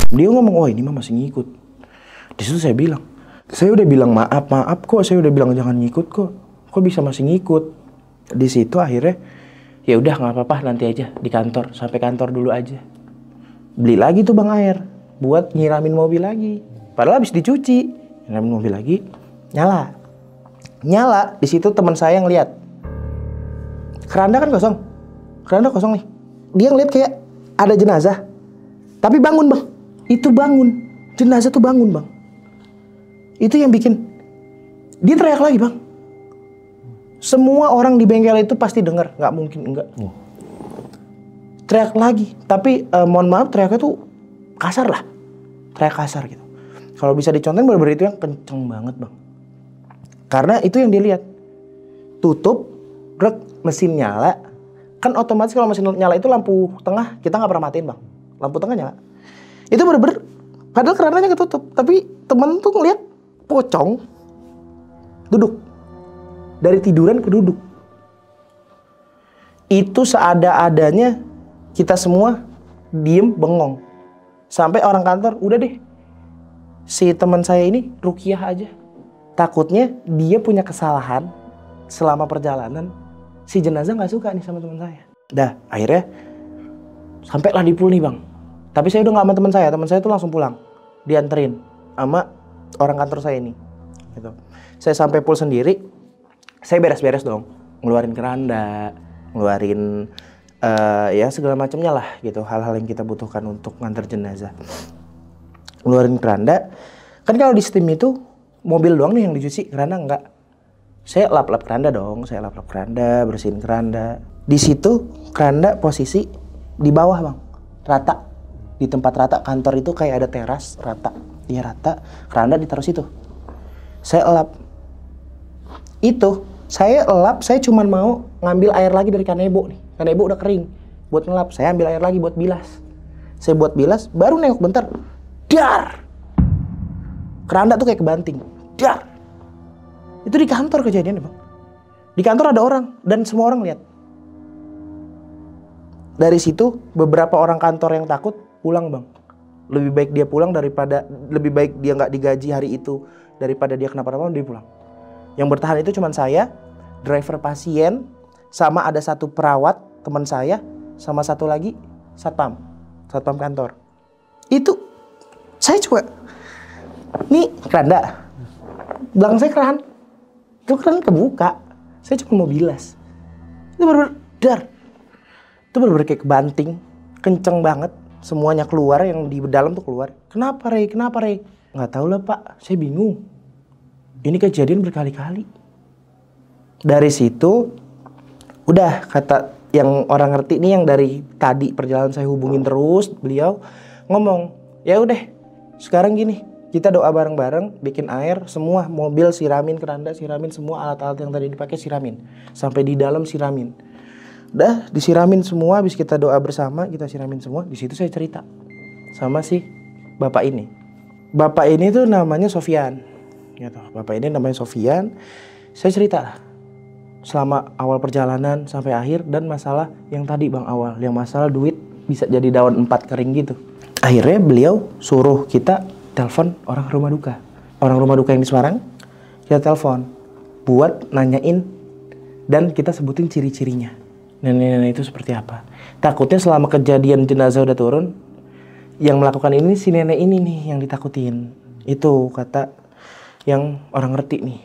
Dia ngomong, oh ini mah masih ngikut. Di situ saya bilang, saya udah bilang maaf kok, saya udah bilang jangan ngikut kok bisa masih ngikut. Di situ akhirnya, ya udah nggak apa-apa, nanti aja di kantor, sampai kantor dulu aja. Beli lagi tuh bang air, buat nyiramin mobil lagi. Padahal habis dicuci, nyiramin mobil lagi, nyala. Di situ teman saya yang lihat, keranda kan kosong, keranda kosong nih. Dia ngeliat kayak ada jenazah, tapi bangun bang. Itu bangun, jenazah tuh bangun bang. Itu yang bikin dia teriak lagi bang. Semua orang di bengkel itu pasti dengar, nggak mungkin enggak. Teriak lagi, tapi mohon maaf teriaknya tuh kasar lah, teriak kasar gitu. Kalau bisa dicontohin bener-bener itu yang kenceng banget bang. Karena itu yang dilihat. Tutup, mesin nyala, kan otomatis kalau mesin nyala itu lampu tengah kita nggak pernah matiin bang. Lampu tengah nyala. Itu bener-bener, padahal kerananya ketutup, tapi temen tuh ngeliat pocong duduk, dari tiduran ke duduk. Itu seada-adanya kita semua diem bengong. Sampai orang kantor, udah deh, si teman saya ini ruqyah aja. Takutnya dia punya kesalahan selama perjalanan, si jenazah nggak suka nih sama teman saya. Dah, akhirnya sampailah di pool nih bang. Tapi saya udah nggak sama teman saya tuh langsung pulang, dianterin sama orang kantor saya ini. Gitu. Saya sampai pool sendiri, saya beres-beres dong, ngeluarin keranda, ngeluarin ya segala macamnya lah gitu, hal-hal yang kita butuhkan untuk nganter jenazah. Ngeluarin keranda, kan kalau di steam itu mobil doang nih yang dicuci, keranda enggak. Saya lap-lap keranda dong, saya lap-lap keranda, bersihin keranda. Di situ keranda posisi di bawah bang, rata. Di tempat rata kantor itu kayak ada teras rata, dia rata, keranda ditaruh situ. Saya elap. Itu saya elap, saya cuma mau ngambil air lagi dari kanebo nih. Kanebo udah kering buat ngelap, saya ambil air lagi buat bilas. Saya buat bilas, baru nengok bentar, dar! Keranda tuh kayak kebanting, dar! Itu di kantor kejadiannya bang. Di kantor ada orang, dan semua orang lihat. Dari situ, beberapa orang kantor yang takut, pulang bang. Lebih baik dia pulang lebih baik dia nggak digaji hari itu, daripada dia kenapa-napa, dia pulang. Yang bertahan itu cuma saya, driver pasien, sama ada satu perawat teman saya, sama satu lagi satpam kantor. Itu saya coba, nih keranda, belakang saya keran, itu keran kebuka, saya cuma mau bilas. Itu bener-bener dar, itu bener-bener kayak kebanting, kenceng banget, semuanya keluar, yang di dalam tuh keluar. Kenapa Rey? Nggak tahu lah Pak, saya bingung. Ini kejadian berkali-kali. Dari situ, udah kata yang orang ngerti nih, yang dari tadi perjalanan saya hubungin terus, beliau ngomong, ya udah sekarang gini, kita doa bareng-bareng, bikin air, semua mobil siramin, keranda siramin, semua alat-alat yang tadi dipakai siramin, sampai di dalam siramin. Udah disiramin semua, habis kita doa bersama, kita siramin semua. Di situ saya cerita sama si bapak ini. Bapak ini tuh namanya Sofyan. Gitu. Bapak ini namanya Sofyan. Saya cerita lah selama awal perjalanan sampai akhir, dan masalah yang tadi bang awal, yang masalah duit bisa jadi daun 4 kering gitu. Akhirnya beliau suruh kita telepon orang rumah duka. Orang rumah duka yang di Semarang, kita telepon buat nanyain dan kita sebutin ciri-cirinya. Nenek-nenek itu seperti apa. Takutnya selama kejadian jenazah udah turun, yang melakukan ini si nenek ini nih yang ditakutin. Itu kata yang orang ngerti nih.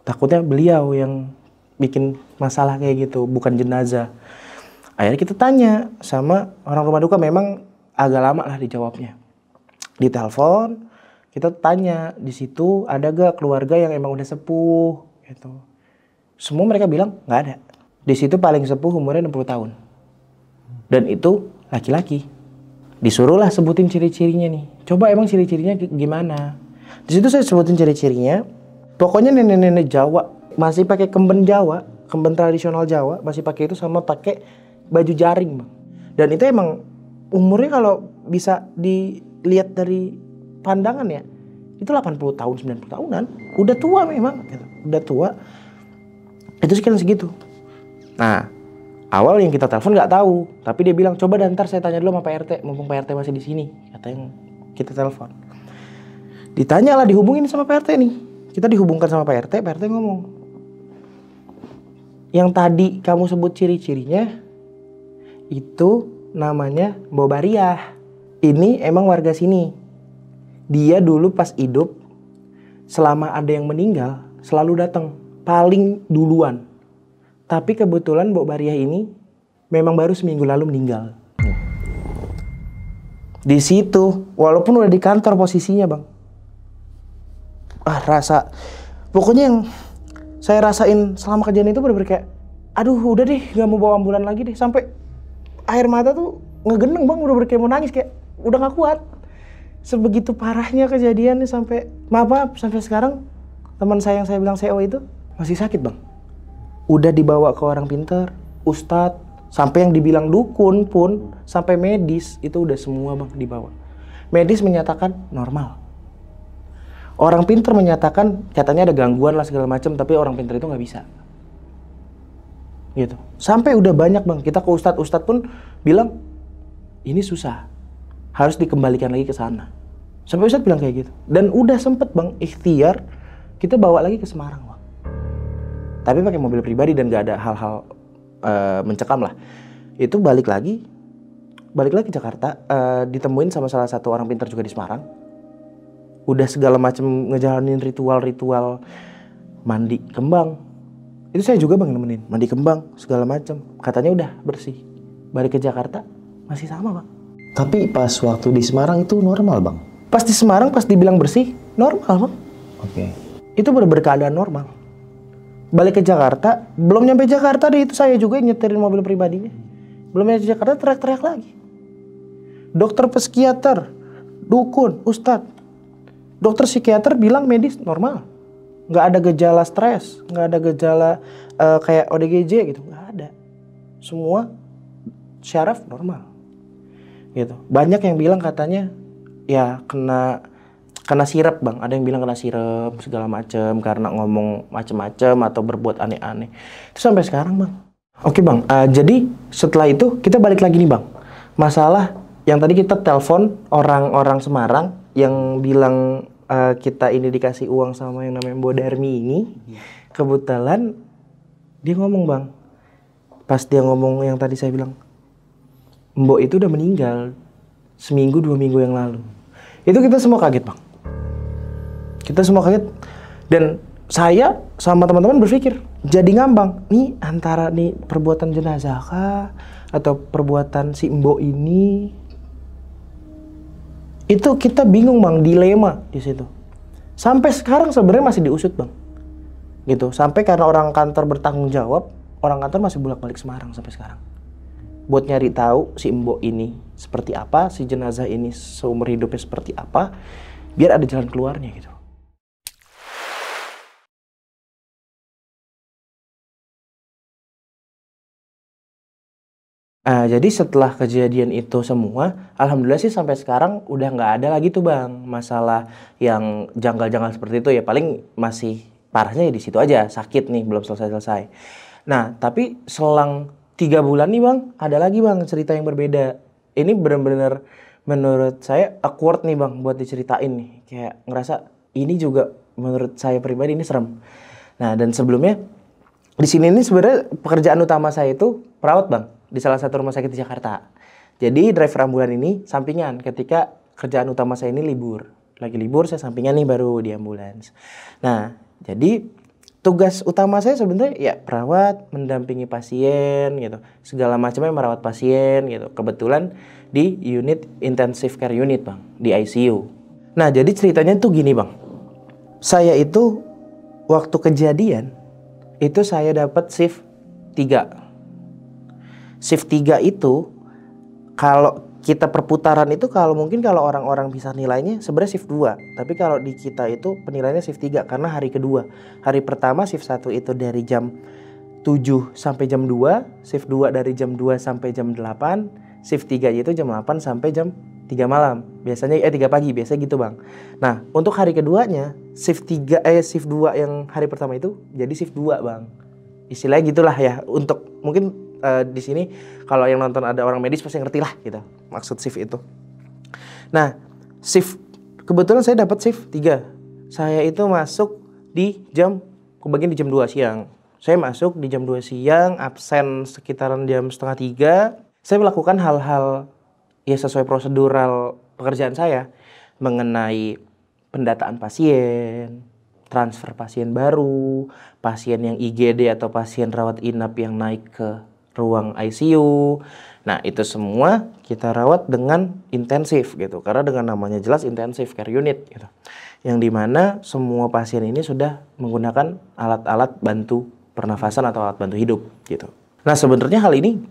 Takutnya beliau yang bikin masalah kayak gitu, bukan jenazah. Akhirnya kita tanya sama orang rumah duka, memang agak lama lah dijawabnya. Di telepon kita tanya, di situ ada gak keluarga yang emang udah sepuh gitu. Semua mereka bilang nggak ada. Di situ paling sepuh umurnya 60 tahun. Dan itu laki-laki. Disuruhlah sebutin ciri-cirinya nih. Coba emang ciri-cirinya gimana? Di situ saya sebutin ciri-cirinya. Pokoknya nenek-nenek Jawa masih pakai kemben Jawa, kemben tradisional Jawa, masih pakai itu, sama pakai baju jaring, bang. Dan itu emang umurnya kalau bisa dilihat dari pandangan ya, itu 80 tahun, 90 tahunan. Udah tua memang, udah tua. Itu sekian segitu. Nah, awal yang kita telepon nggak tahu, tapi dia bilang coba dan ntar saya tanya dulu sama Pak RT, mumpung Pak RT masih di sini, kata yang kita telepon. Ditanya lah, dihubungin sama Pak RT nih. Kita dihubungkan sama Pak RT ngomong, yang tadi kamu sebut ciri-cirinya itu namanya Mbok Bariah. Ini emang warga sini. Dia dulu pas hidup, selama ada yang meninggal selalu datang paling duluan. Tapi kebetulan Mbok Bariah ini memang baru seminggu lalu meninggal. Di situ, walaupun udah di kantor posisinya, bang. Rasa, pokoknya yang saya rasain selama kejadian itu bener-bener kayak, aduh udah deh, gak mau bawa ambulan lagi deh. Sampai air mata tuh ngegeneng, bang, udah kayak mau nangis, kayak udah gak kuat. Sebegitu parahnya kejadiannya, sampai maaf sampai sekarang teman saya yang saya bilang CEO itu masih sakit, bang. Udah dibawa ke orang pintar, ustadz, sampai yang dibilang dukun pun, sampai medis, itu udah semua, bang, dibawa. medis menyatakan normal. Orang pinter menyatakan katanya ada gangguan lah segala macam, tapi orang pinter itu nggak bisa. Gitu. Sampai udah banyak bang, kita ke ustadz pun bilang ini susah, harus dikembalikan lagi ke sana. Sampai ustadz bilang kayak gitu. Dan udah sempet bang ikhtiar, kita bawa lagi ke Semarang bang. Tapi pakai mobil pribadi dan nggak ada hal-hal mencekam lah. Itu balik lagi Jakarta, ditemuin sama salah satu orang pintar juga di Semarang. Udah segala macam ngejalanin ritual mandi kembang. Itu saya juga bang nemenin, mandi kembang segala macam. Katanya udah bersih. Balik ke Jakarta masih sama bang. Tapi pas waktu di Semarang itu normal bang? Pas di Semarang pas dibilang bersih normal bang. Oke. Itu bener-bener keadaan normal. Balik ke Jakarta, belum nyampe Jakarta deh itu saya juga yang nyetirin mobil pribadinya. Belum nyampe Jakarta teriak-teriak lagi. Dokter psikiater, dukun, ustadz. Dokter psikiater bilang medis normal. Nggak ada gejala stres, nggak ada gejala kayak ODGJ gitu, nggak ada. Semua syaraf normal. Gitu. Banyak yang bilang katanya ya kena sirep bang. Ada yang bilang kena sirep segala macem karena ngomong macem-macem atau berbuat aneh-aneh. Itu sampai sekarang bang. Oke bang, jadi setelah itu kita balik lagi nih bang. Masalah yang tadi kita telepon orang-orang Semarang yang bilang kita ini dikasih uang sama yang namanya Mbok Darmi ini. Kebetulan dia ngomong bang. Pas dia ngomong yang tadi saya bilang, Mbok itu udah meninggal seminggu 2 minggu yang lalu. Itu kita semua kaget bang. Kita semua kaget. Dan saya sama teman-teman berpikir, jadi ngambang. Nih antara nih perbuatan jenazah kah? Atau perbuatan si Mbok ini? Itu kita bingung bang, dilema di situ. Sampai sekarang sebenarnya masih diusut bang. Gitu. Sampai karena orang kantor bertanggung jawab, orang kantor masih bolak-balik Semarang sampai sekarang. Buat nyari tahu si Mbok ini seperti apa, si jenazah ini seumur hidupnya seperti apa, biar ada jalan keluarnya gitu. Jadi setelah kejadian itu semua, alhamdulillah sih sampai sekarang udah nggak ada lagi tuh bang masalah yang janggal-janggal seperti itu ya. Paling masih parahnya ya di situ aja, sakit nih belum selesai. Nah tapi selang 3 bulan nih bang, ada lagi bang cerita yang berbeda. Ini bener-bener menurut saya awkward nih bang buat diceritain nih. Kayak ngerasa ini juga menurut saya pribadi ini serem. Nah dan sebelumnya di sini nih sebenarnya pekerjaan utama saya itu perawat bang di salah satu rumah sakit di Jakarta. Jadi driver ambulan ini sampingan ketika kerjaan utama saya ini libur. Lagi libur saya sampingan nih baru di ambulans. Nah jadi tugas utama saya sebenarnya ya perawat, mendampingi pasien gitu. Segala macamnya merawat pasien gitu. Kebetulan di unit intensive care unit bang, di ICU. Nah jadi ceritanya tuh gini bang. Saya itu waktu kejadian itu saya dapat shift 3. Shift 3 itu kalau kita perputaran itu kalau mungkin kalau orang-orang bisa nilainya sebenarnya shift 2. Tapi kalau di kita itu penilaiannya shift 3 karena hari kedua. Hari pertama shift 1 itu dari jam 7 sampai jam 2, shift 2 dari jam 2 sampai jam 8, shift 3 itu jam 8 sampai jam 3 malam. Biasanya 3 pagi, biasanya gitu, Bang. Nah, untuk hari keduanya shift 2 yang hari pertama itu jadi shift 2, Bang. Istilahnya gitulah ya. Untuk mungkin di sini kalau yang nonton ada orang medis pasti ngerti lah gitu maksud shift itu. Nah, shift kebetulan saya dapat shift 3. Saya itu masuk di kebagian di jam 2 siang. Saya masuk di jam 2 siang, absen sekitaran jam setengah 3. Saya melakukan hal-hal ya sesuai prosedural pekerjaan saya mengenai pendataan pasien, transfer pasien baru, pasien yang IGD atau pasien rawat inap yang naik ke ruang ICU. Nah, itu semua kita rawat dengan intensif gitu. Karena dengan namanya jelas intensive care unit gitu. Yang dimana semua pasien ini sudah menggunakan alat-alat bantu pernafasan atau alat bantu hidup gitu. Nah, sebenarnya hal ini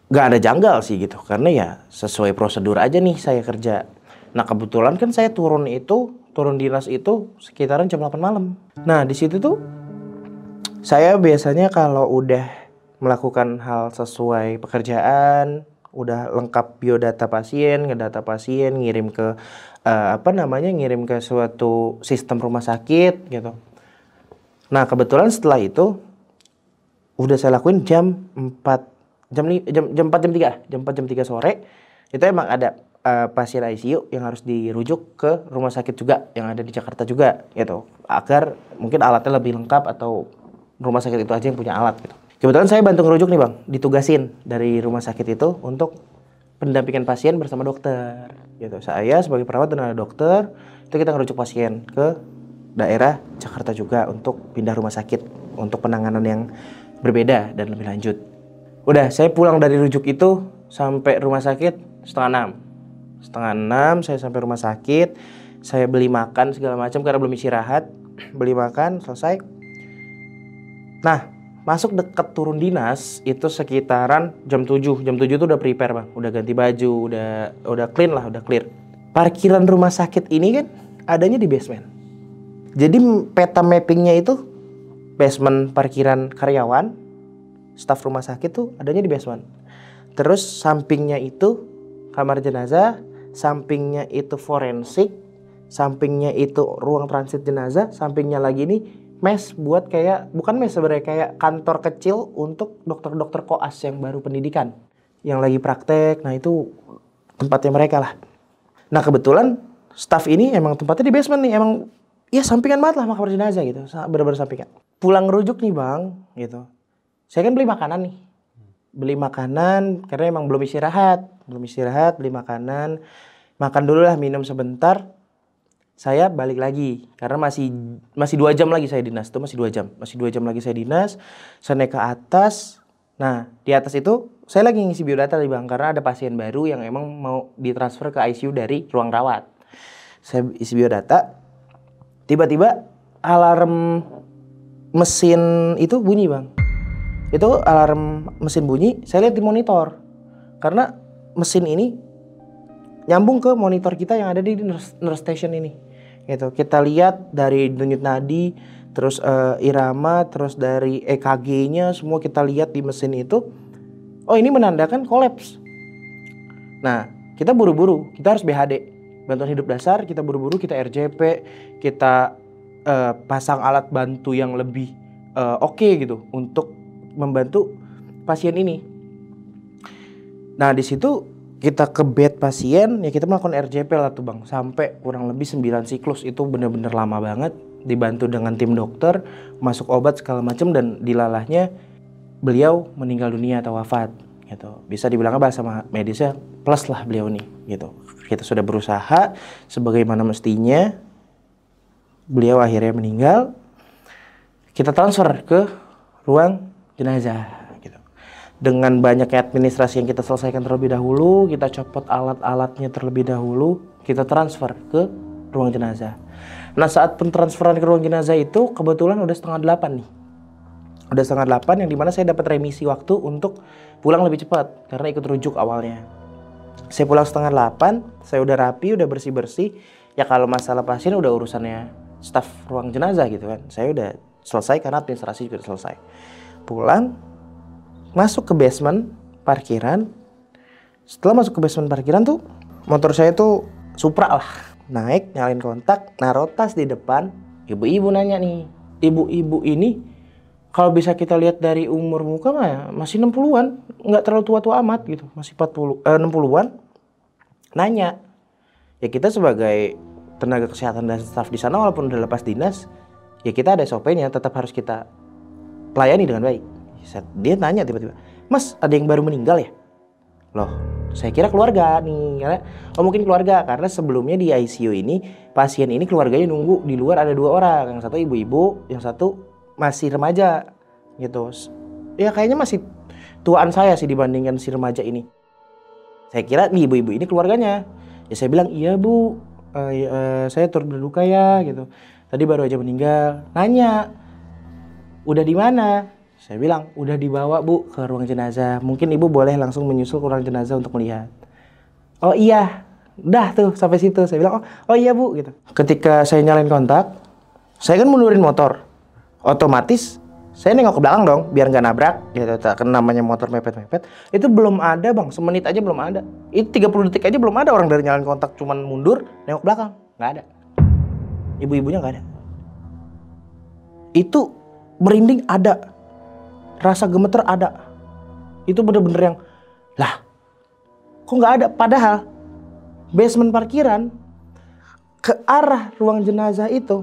gak ada janggal sih gitu. Karena ya sesuai prosedur aja nih saya kerja. Nah, kebetulan kan saya turun dinas itu sekitaran jam 8 malam. Nah, di situ tuh saya biasanya kalau udah melakukan hal sesuai pekerjaan, udah lengkap biodata pasien, ngedata pasien, ngirim ke ngirim ke suatu sistem rumah sakit gitu. Nah, kebetulan setelah itu udah saya lakuin jam 4 jam 3 sore. Itu emang ada pasien ICU yang harus dirujuk ke rumah sakit juga yang ada di Jakarta juga gitu. Agar mungkin alatnya lebih lengkap atau rumah sakit itu aja yang punya alat gitu. Kebetulan saya bantu ngerujuk nih Bang, ditugasin dari rumah sakit itu untuk pendampingan pasien bersama dokter gitu. Saya sebagai perawat dan ada dokter, itu kita ngerujuk pasien ke daerah Jakarta juga untuk pindah rumah sakit untuk penanganan yang berbeda dan lebih lanjut. Udah, saya pulang dari rujuk itu sampai rumah sakit setengah 6 saya sampai rumah sakit. Saya beli makan segala macam karena belum istirahat. Beli makan, selesai. Nah, masuk dekat turun dinas itu sekitaran jam 7. Jam 7 itu udah prepare Bang, udah ganti baju, udah clean lah, udah clear. Parkiran rumah sakit ini kan adanya di basement. Jadi peta mappingnya itu basement parkiran karyawan, staf rumah sakit tuh adanya di basement. Terus sampingnya itu kamar jenazah, sampingnya itu forensik, sampingnya itu ruang transit jenazah, sampingnya lagi nih mes buat kayak, bukan mes sebenarnya, kayak kantor kecil untuk dokter-dokter koas yang baru pendidikan, yang lagi praktek. Nah itu tempatnya mereka lah. Nah kebetulan staff ini emang tempatnya di basement nih, emang ya sampingan banget lah sama kamar jenazah gitu, bener-bener sampingan. Pulang ngerujuk nih Bang gitu, saya kan beli makanan nih, beli makanan karena emang belum istirahat, beli makanan, makan dulu lah, minum sebentar. Saya balik lagi karena masih 2 jam lagi saya dinas tuh, masih 2 jam lagi saya dinas. Saya naik ke atas. Nah di atas itu saya lagi ngisi biodata nih Bang, karena ada pasien baru yang emang mau ditransfer ke ICU dari ruang rawat. Saya isi biodata, tiba-tiba alarm mesin itu bunyi Bang. Itu alarm mesin bunyi, saya lihat di monitor. Karena mesin ini nyambung ke monitor kita yang ada di nurse station ini. Gitu. Kita lihat dari denyut nadi, terus irama, terus dari EKG-nya semua kita lihat di mesin itu. Oh, ini menandakan kolaps. Nah, kita buru-buru, kita harus BHD, bantuan hidup dasar, kita buru-buru, kita RJP, kita pasang alat bantu yang lebih oke gitu untuk membantu pasien ini. Nah, di situ kita ke bed pasien, ya kita melakukan RJP lah tuh Bang, sampai kurang lebih 9 siklus. Itu bener-bener lama banget, dibantu dengan tim dokter, masuk obat segala macam, dan dilalahnya beliau meninggal dunia atau wafat gitu. Bisa dibilang bahasa medisnya plus lah beliau nih gitu. Kita sudah berusaha sebagaimana mestinya, beliau akhirnya meninggal. Kita transfer ke ruang jenazah. Dengan banyaknya administrasi yang kita selesaikan terlebih dahulu, kita copot alat-alatnya terlebih dahulu, kita transfer ke ruang jenazah. Nah saat pentransferan ke ruang jenazah itu kebetulan udah 7:30 nih. Udah 7:30 yang dimana saya dapat remisi waktu untuk pulang lebih cepat karena ikut rujuk awalnya. Saya pulang 7:30, saya udah rapi, udah bersih-bersih. Ya kalau masalah pasien udah urusannya staf ruang jenazah gitu kan. Saya udah selesai karena administrasi juga udah selesai. Pulang, masuk ke basement parkiran. Setelah masuk ke basement parkiran tuh motor saya tuh Supra lah. Naik, nyalain kontak, naruh tas di depan. Ibu-ibu nanya nih. Ibu-ibu ini kalau bisa kita lihat dari umur muka mah masih 60-an, nggak terlalu tua-tua amat gitu, masih 60-an. Nanya. Ya kita sebagai tenaga kesehatan dan staf di sana walaupun udah lepas dinas, ya kita ada SOP-nya, tetap harus kita layani dengan baik. Dia tanya tiba-tiba, "Mas, ada yang baru meninggal ya?" Loh, saya kira keluarga nih. Mungkin keluarga, karena sebelumnya di ICU ini pasien ini keluarganya nunggu di luar, ada 2 orang, yang satu ibu-ibu, yang satu masih remaja gitu. Ya kayaknya masih tuaan saya sih dibandingkan si remaja ini. Saya kira nih ibu-ibu ini keluarganya. Ya saya bilang, "Iya Bu, saya turut berduka ya," gitu. "Tadi baru aja meninggal." Nanya, "Udah di mana?" Saya bilang, "Udah dibawa Bu ke ruang jenazah. Mungkin Ibu boleh langsung menyusul ke ruang jenazah untuk melihat." "Oh iya, dah tuh sampai situ." Saya bilang, oh iya Bu," gitu. Ketika saya nyalain kontak, saya kan mundurin motor. Otomatis Saya nengok ke belakang dong, biar nggak nabrak. Gitu, kan namanya motor mepet-mepet. Itu belum ada bang, semenit aja belum ada. Itu 30 detik aja belum ada orang dari nyalain kontak, cuman mundur, nengok belakang, nggak ada. Ibu-ibunya nggak ada. Itu merinding ada, rasa gemeter ada. Itu bener-bener yang, lah, kok nggak ada? Padahal basement parkiran ke arah ruang jenazah itu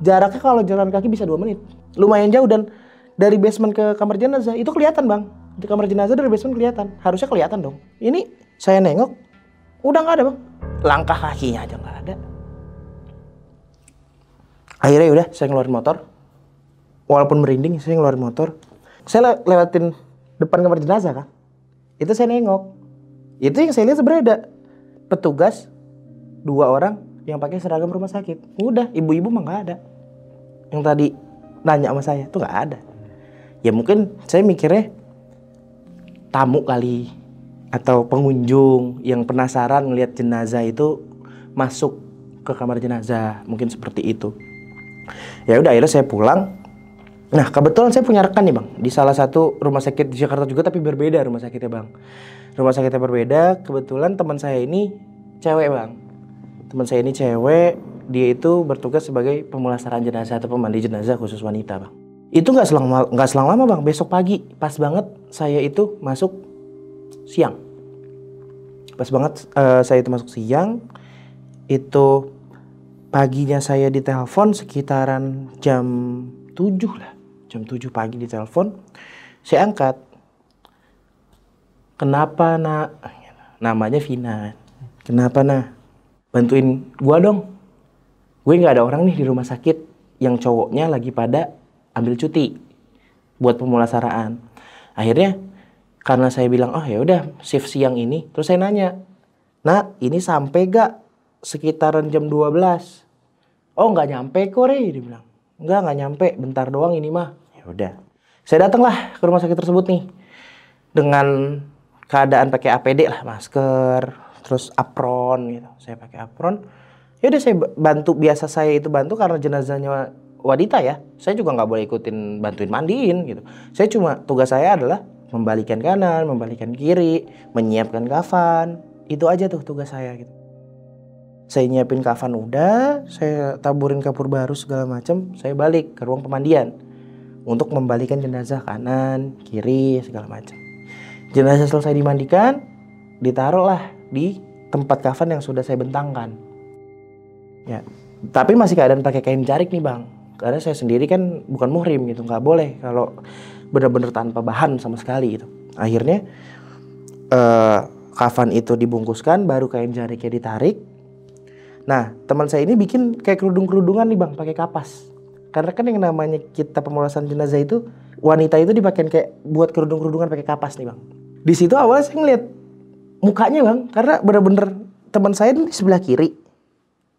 jaraknya kalau jalan kaki bisa 2 menit. Lumayan jauh, dan dari basement ke kamar jenazah itu kelihatan bang. Di kamar jenazah dari basement kelihatan. Harusnya kelihatan dong. Ini saya nengok, udah nggak ada bang. Langkah kakinya aja nggak ada. Akhirnya udah saya ngeluarin motor. Walaupun merinding saya ngeluarin motor. Saya lewatin depan kamar jenazah kan. Itu saya nengok. Itu yang saya lihat sebenarnya ada petugas 2 orang yang pakai seragam rumah sakit. Udah, ibu-ibu mah nggak ada. Yang tadi nanya sama saya tuh nggak ada. Ya mungkin saya mikirnya tamu kali, atau pengunjung yang penasaran ngelihat jenazah itu masuk ke kamar jenazah, mungkin seperti itu. Ya udah, akhirnya saya pulang. Nah kebetulan saya punya rekan nih bang di salah satu rumah sakit di Jakarta juga, tapi berbeda rumah sakitnya bang. Rumah sakitnya berbeda. Kebetulan teman saya ini cewek bang. Teman saya ini cewek, dia itu bertugas sebagai pemulasaraan jenazah atau pemandi jenazah khusus wanita bang. Itu nggak selang lama bang, besok pagi pas banget saya itu masuk siang. Pas banget saya itu masuk siang, itu paginya saya ditelepon sekitaran jam 7 lah. Jam 7 pagi ditelepon, saya angkat. Kenapa nak? Namanya Vina. Kenapa nak? Bantuin gua dong. Gue nggak ada orang nih di rumah sakit yang cowoknya lagi pada ambil cuti buat pemulasaraan. Akhirnya karena saya bilang, oh ya udah shift siang ini, terus saya nanya, nah ini sampai gak sekitaran jam 12? Oh nggak nyampe kok Rey, dia bilang. Nggak nyampe, bentar doang ini mah. Ya udah, saya datanglah ke rumah sakit tersebut nih dengan keadaan pakai APD lah, masker, terus apron gitu. Saya pakai apron. Ya udah saya bantu, biasa saya itu bantu karena jenazahnya wanita ya. Saya juga nggak boleh ikutin bantuin mandiin gitu. Saya cuma tugas saya adalah membalikan kanan, membalikan kiri, menyiapkan kafan. Itu aja tuh tugas saya gitu. Saya nyiapin kafan udah, saya taburin kapur baru segala macam, saya balik ke ruang pemandian untuk membalikan jenazah kanan, kiri segala macam. Jenazah selesai dimandikan, ditaruhlah di tempat kafan yang sudah saya bentangkan. Ya, tapi masih keadaan pakai kain jarik nih bang, karena saya sendiri kan bukan muhrim gitu, nggak boleh kalau benar-benar tanpa bahan sama sekali gitu. Akhirnya kafan itu dibungkuskan, baru kain jariknya ditarik. Nah teman saya ini bikin kayak kerudung-kerudungan nih bang, pakai kapas. Karena kan yang namanya kita pemulasaran jenazah itu, wanita itu dipakein kayak buat kerudung-kerudungan pakai kapas nih bang. Di situ awalnya saya ngeliat mukanya bang, karena bener-bener teman saya di sebelah kiri.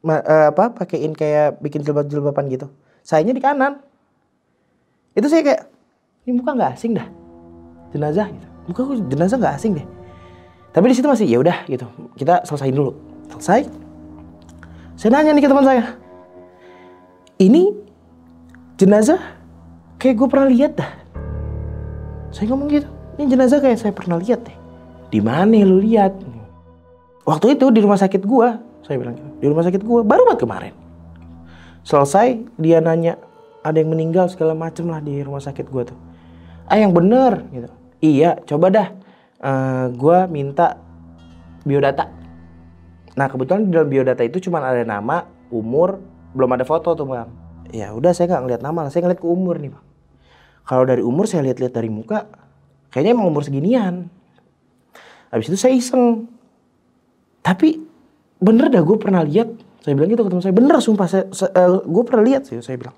Pakein kayak bikin jilbab-jilbaban gitu. Sayanya di kanan. Itu saya kayak, ini muka nggak asing dah, jenazah gitu. Muka jenazah nggak asing deh. Tapi di situ masih ya udah gitu. Kita selesain dulu. Selesai. Saya nanya nih ke teman saya, ini jenazah kayak gue pernah lihat dah. Saya ngomong gitu, ini jenazah kayak saya pernah lihat deh. Di mana lu lihat? Waktu itu di rumah sakit gua, saya bilang gitu. Di rumah sakit gua baru banget kemarin. Selesai dia nanya, ada yang meninggal segala macem lah di rumah sakit gua tuh. Yang bener gitu. Iya, coba dah. Gua minta biodata. Nah kebetulan di dalam biodata itu cuma ada nama, umur, belum ada foto tuh bang. Ya udah saya nggak ngeliat nama, saya ngeliat ke umur nih bang. Kalau dari umur saya lihat-lihat dari muka, kayaknya emang umur seginian. Habis itu saya iseng. Tapi bener dah gue pernah lihat. Saya bilang gitu ke teman saya, bener sumpah gue pernah lihat sih, saya bilang.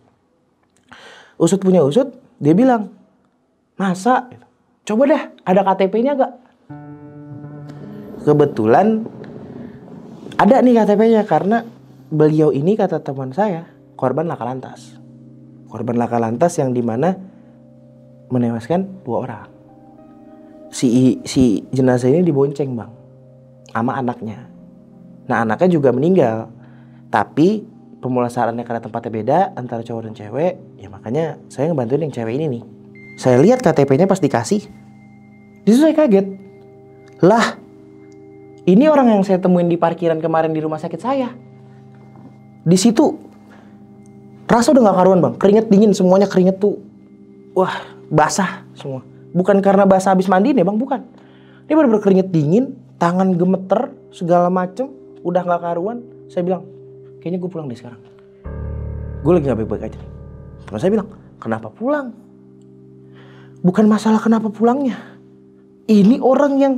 Usut punya usut, dia bilang, masa? Coba dah, ada KTP-nya gak? Kebetulan ada nih KTP-nya, karena beliau ini kata teman saya, korban laka lantas. Korban laka lantas yang dimana menewaskan 2 orang. Si jenazah ini dibonceng bang, sama anaknya. Nah anaknya juga meninggal, tapi pemulasarannya karena tempatnya beda antara cowok dan cewek, ya makanya saya ngebantuin yang cewek ini nih. Saya lihat KTP-nya pas dikasih, disitu saya kaget. Lah, ini orang yang saya temuin di parkiran kemarin di rumah sakit saya. Di situ rasa udah gak karuan bang, keringet dingin, semuanya keringet tuh, wah basah semua. Bukan karena basah habis mandiin ya bang, bukan. Ini bener-bener keringet dingin, tangan gemeter, segala macem, udah gak karuan. Saya bilang, kayaknya gue pulang deh sekarang. Gue lagi gak baik-baik aja nih. Terus saya bilang, kenapa pulang? Bukan masalah kenapa pulangnya. Ini orang yang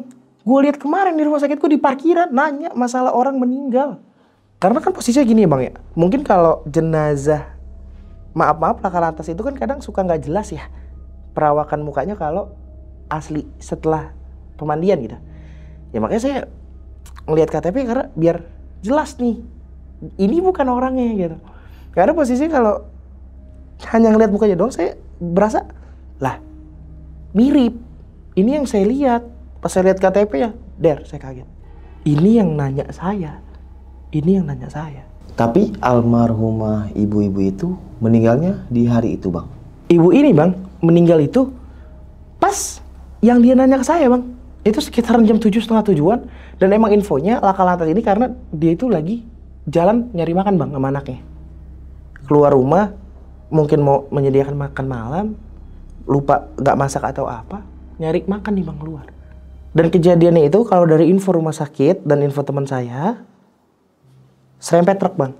gue lihat kemarin di rumah sakitku di parkiran nanya masalah orang meninggal. Karena kan posisinya gini ya bang ya. Mungkin kalau jenazah, maaf laka lantas itu kan kadang suka nggak jelas ya perawakan mukanya kalau asli setelah pemandian gitu. Ya makanya saya ngelihat KTP karena biar jelas nih. Ini bukan orangnya gitu. Karena posisinya kalau hanya ngelihat mukanya doang saya berasa lah mirip. Ini yang saya lihat. Pas saya lihat KTP ya, saya kaget. Ini yang nanya saya. Ini yang nanya saya. Tapi almarhumah ibu-ibu itu meninggalnya di hari itu bang? Ibu ini bang, meninggal itu pas yang dia nanya ke saya bang. Itu sekitaran jam 7:30-an. Dan emang infonya laka lantas ini karena dia itu lagi jalan nyari makan bang sama anaknya. Keluar rumah, mungkin mau menyediakan makan malam, lupa gak masak atau apa, nyari makan nih bang keluar. Dan kejadiannya itu kalau dari info rumah sakit dan info teman saya, serempet truk bang.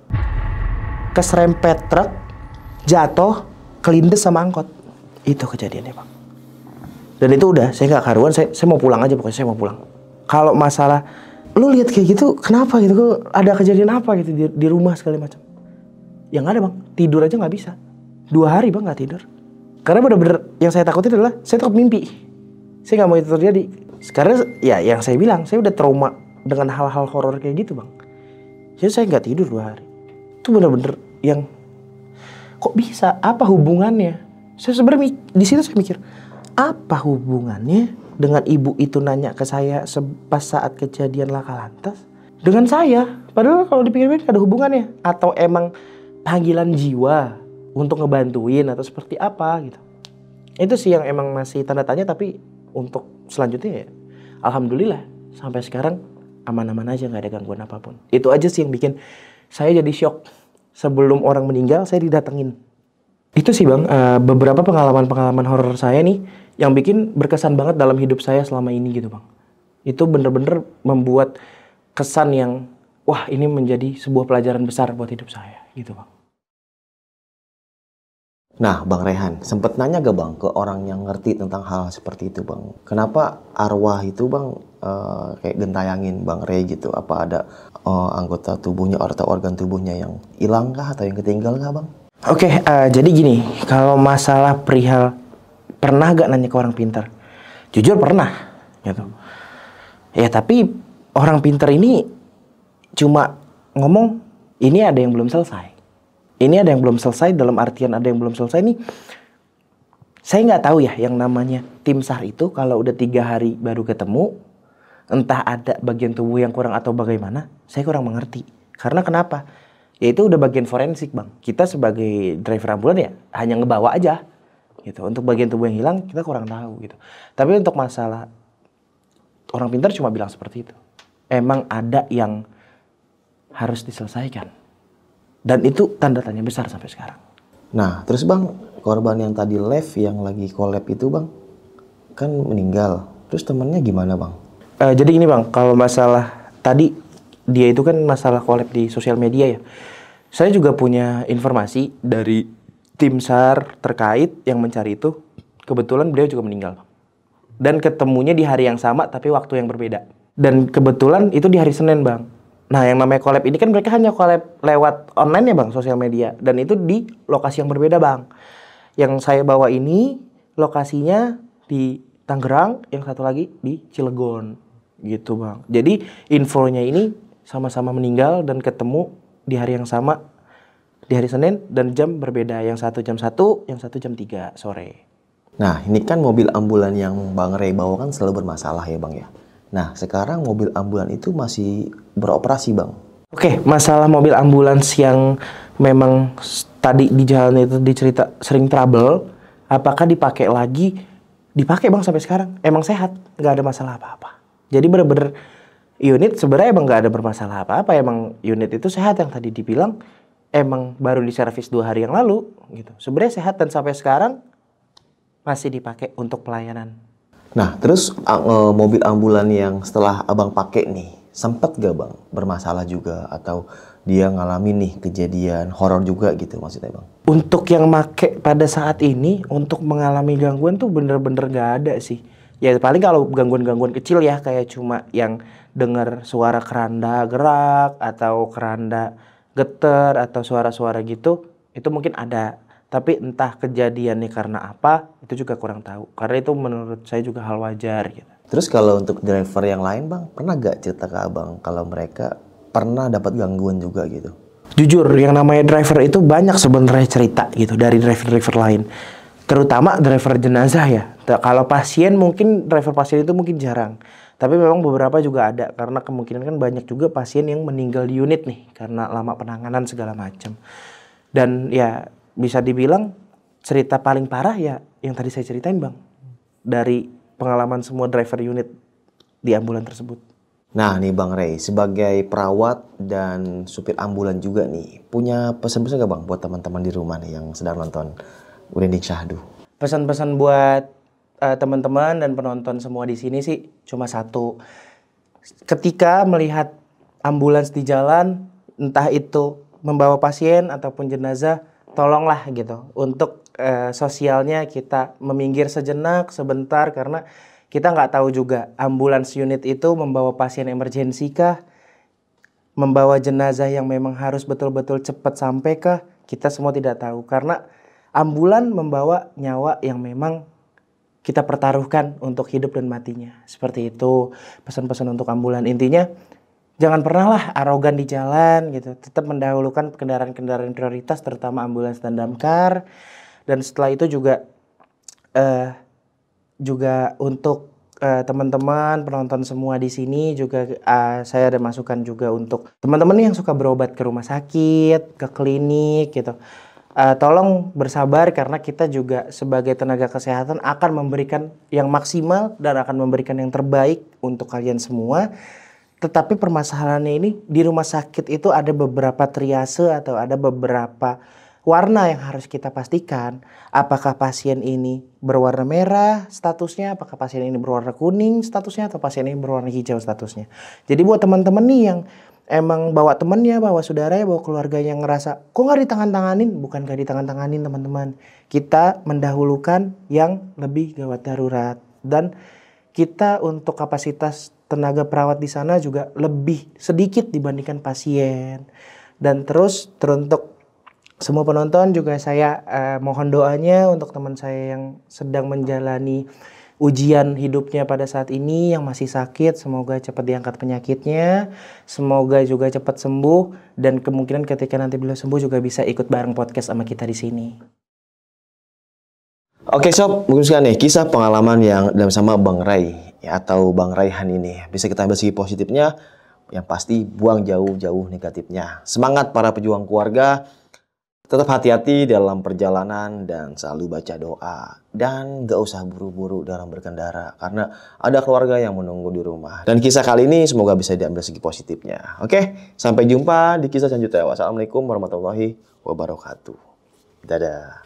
Keserempet truk, jatuh, kelindes sama angkot. Itu kejadiannya bang. Dan itu udah, saya gak karuan, saya mau pulang aja pokoknya, saya mau pulang. Kalau masalah, lu lihat kayak gitu, kenapa gitu? Ada kejadian apa gitu di rumah segala macam? Yang ada bang, tidur aja gak bisa. 2 hari bang gak tidur. Karena bener-bener yang saya takutin adalah, saya takut mimpi. Saya gak mau itu terjadi. Karena ya yang saya bilang, saya udah trauma dengan hal-hal horor kayak gitu bang. Jadi saya nggak tidur 2 hari. Itu bener-bener yang kok bisa? Apa hubungannya? Saya sebenarnya di situ saya mikir, apa hubungannya dengan ibu itu nanya ke saya pas saat kejadian laka lantas dengan saya? Padahal kalau dipikir-pikir ada hubungannya. Atau emang panggilan jiwa untuk ngebantuin atau seperti apa gitu. Itu sih yang emang masih tanda tanya, tapi untuk selanjutnya ya alhamdulillah sampai sekarang aman-aman aja, nggak ada gangguan apapun. Itu aja sih yang bikin saya jadi shock. Sebelum orang meninggal saya didatengin. Itu sih bang, beberapa pengalaman horor saya nih yang bikin berkesan banget dalam hidup saya selama ini gitu bang. Itu bener-bener membuat kesan yang wah ini menjadi sebuah pelajaran besar buat hidup saya gitu bang. Nah, Bang Rehan, sempet nanya gak Bang ke orang yang ngerti tentang hal seperti itu Bang? Kenapa arwah itu Bang kayak gentayangin Bang Rey gitu? Apa ada anggota tubuhnya atau organ tubuhnya yang hilang kah atau yang ketinggal kah Bang? Oke, jadi gini, kalau masalah perihal pernah gak nanya ke orang pintar? Jujur pernah gitu. Ya tapi orang pintar ini cuma ngomong ini ada yang belum selesai. Ini ada yang belum selesai, dalam artian ada yang belum selesai nih. Saya nggak tahu ya yang namanya tim SAR itu kalau udah 3 hari baru ketemu, entah ada bagian tubuh yang kurang atau bagaimana, saya kurang mengerti. Karena kenapa? Ya itu udah bagian forensik bang. Kita sebagai driver ambulan ya hanya ngebawa aja gitu. Untuk bagian tubuh yang hilang kita kurang tahu gitu. Tapi untuk masalah orang pintar cuma bilang seperti itu. Emang ada yang harus diselesaikan. Dan itu tanda tanya besar sampai sekarang. Nah, terus Bang, korban yang tadi live yang lagi collab itu Bang, kan meninggal. Terus temennya gimana Bang? Jadi gini Bang, kalau masalah tadi dia itu kan masalah collab di sosial media ya. Saya juga punya informasi dari tim SAR terkait yang mencari itu. Kebetulan beliau juga meninggal. Dan ketemunya di hari yang sama tapi waktu yang berbeda. Dan kebetulan itu di hari Senin Bang. Nah, yang namanya collab ini kan mereka hanya collab lewat online ya Bang, sosial media. Dan itu di lokasi yang berbeda Bang. Yang saya bawa ini lokasinya di Tangerang, yang satu lagi di Cilegon. Gitu Bang. Jadi infonya ini sama-sama meninggal dan ketemu di hari yang sama, di hari Senin dan jam berbeda. Yang satu jam 1, yang satu jam 3 sore. Nah, ini kan mobil ambulan yang Bang Rey bawa kan selalu bermasalah ya Bang ya. Nah, sekarang mobil ambulan itu masih beroperasi Bang. Oke, masalah mobil ambulans yang memang tadi di jalan itu dicerita sering trouble, apakah dipakai lagi? Dipakai bang sampai sekarang, emang sehat, nggak ada masalah apa-apa. Jadi bener-bener unit sebenarnya emang nggak ada bermasalah apa-apa, emang unit itu sehat yang tadi dibilang, emang baru diservis 2 hari yang lalu gitu. Sebenarnya sehat dan sampai sekarang masih dipakai untuk pelayanan. Nah, terus mobil ambulan yang setelah abang pakai nih, sempet gak bang bermasalah juga atau dia ngalamin nih kejadian horor juga gitu maksudnya bang? Untuk yang make pada saat ini, untuk mengalami gangguan tuh bener-bener gak ada sih. Ya paling kalau gangguan-gangguan kecil ya, kayak cuma yang dengar suara keranda gerak atau keranda geter atau suara-suara gitu, itu mungkin ada. Tapi entah kejadiannya karena apa, itu juga kurang tahu. Karena itu menurut saya juga hal wajar gitu. Terus kalau untuk driver yang lain bang, pernah gak cerita ke abang kalau mereka pernah dapat gangguan juga gitu? Jujur, yang namanya driver itu banyak sebenarnya cerita gitu dari driver-driver lain. Terutama driver jenazah ya. Kalau pasien mungkin, driver pasien itu mungkin jarang. Tapi memang beberapa juga ada. Karena kemungkinan kan banyak juga pasien yang meninggal di unit nih. Karena lama penanganan segala macam. Dan ya bisa dibilang cerita paling parah ya yang tadi saya ceritain bang. Dari pengalaman semua driver unit di ambulan tersebut. Nah nih Bang Ray, sebagai perawat dan supir ambulan juga nih, punya pesan-pesan gak Bang buat teman-teman di rumah nih yang sedang nonton Merinding Syahdu? Pesan-pesan buat teman-teman dan penonton semua di sini sih cuma satu. Ketika melihat ambulans di jalan, entah itu membawa pasien ataupun jenazah, tolonglah gitu untuk sosialnya kita meminggir sejenak sebentar, karena kita nggak tahu juga ambulans unit itu membawa pasien emergensi kah, membawa jenazah yang memang harus betul-betul cepat sampai kah, kita semua tidak tahu. Karena ambulan membawa nyawa yang memang kita pertaruhkan untuk hidup dan matinya. Seperti itu pesan-pesan untuk ambulan. Intinya jangan pernah lah arogan di jalan gitu. Tetap mendahulukan kendaraan-kendaraan prioritas, terutama ambulans dan damkar. Dan setelah itu juga untuk teman-teman penonton semua di sini juga saya ada masukan juga untuk teman-teman yang suka berobat ke rumah sakit, ke klinik gitu. Tolong bersabar, karena kita juga sebagai tenaga kesehatan akan memberikan yang maksimal dan akan memberikan yang terbaik untuk kalian semua. Tetapi permasalahannya ini di rumah sakit itu ada beberapa triase atau ada beberapa warna yang harus kita pastikan. Apakah pasien ini berwarna merah statusnya, apakah pasien ini berwarna kuning statusnya, atau pasien ini berwarna hijau statusnya. Jadi buat teman-teman nih yang emang bawa temennya, bawa saudaranya, bawa keluarganya yang ngerasa kok nggak ditangan-tanganin, bukan nggak ditangan-tanganin teman-teman. Kita mendahulukan yang lebih gawat darurat, dan kita untuk kapasitas tenaga perawat di sana juga lebih sedikit dibandingkan pasien. Dan terus teruntuk semua penonton juga saya mohon doanya untuk teman saya yang sedang menjalani ujian hidupnya pada saat ini, yang masih sakit, semoga cepat diangkat penyakitnya, semoga juga cepat sembuh, dan kemungkinan ketika nanti beliau sembuh juga bisa ikut bareng podcast sama kita di sini. Oke sob, mungkin sekarang nih kisah pengalaman yang dalam sama Bang Ray ya, atau Bang Rayhan ini. Bisa kita ambil segi positifnya, yang pasti buang jauh-jauh negatifnya. Semangat para pejuang keluarga. Tetap hati-hati dalam perjalanan dan selalu baca doa. Dan gak usah buru-buru dalam berkendara, karena ada keluarga yang menunggu di rumah. Dan kisah kali ini semoga bisa diambil segi positifnya. Oke, sampai jumpa di kisah selanjutnya. Wassalamualaikum warahmatullahi wabarakatuh. Dadah.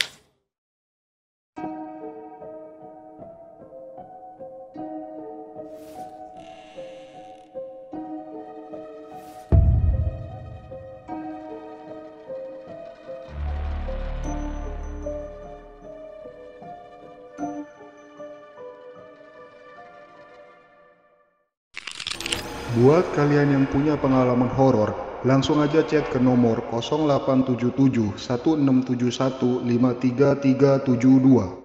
Buat kalian yang punya pengalaman horor, langsung aja chat ke nomor 0877 1671 53372.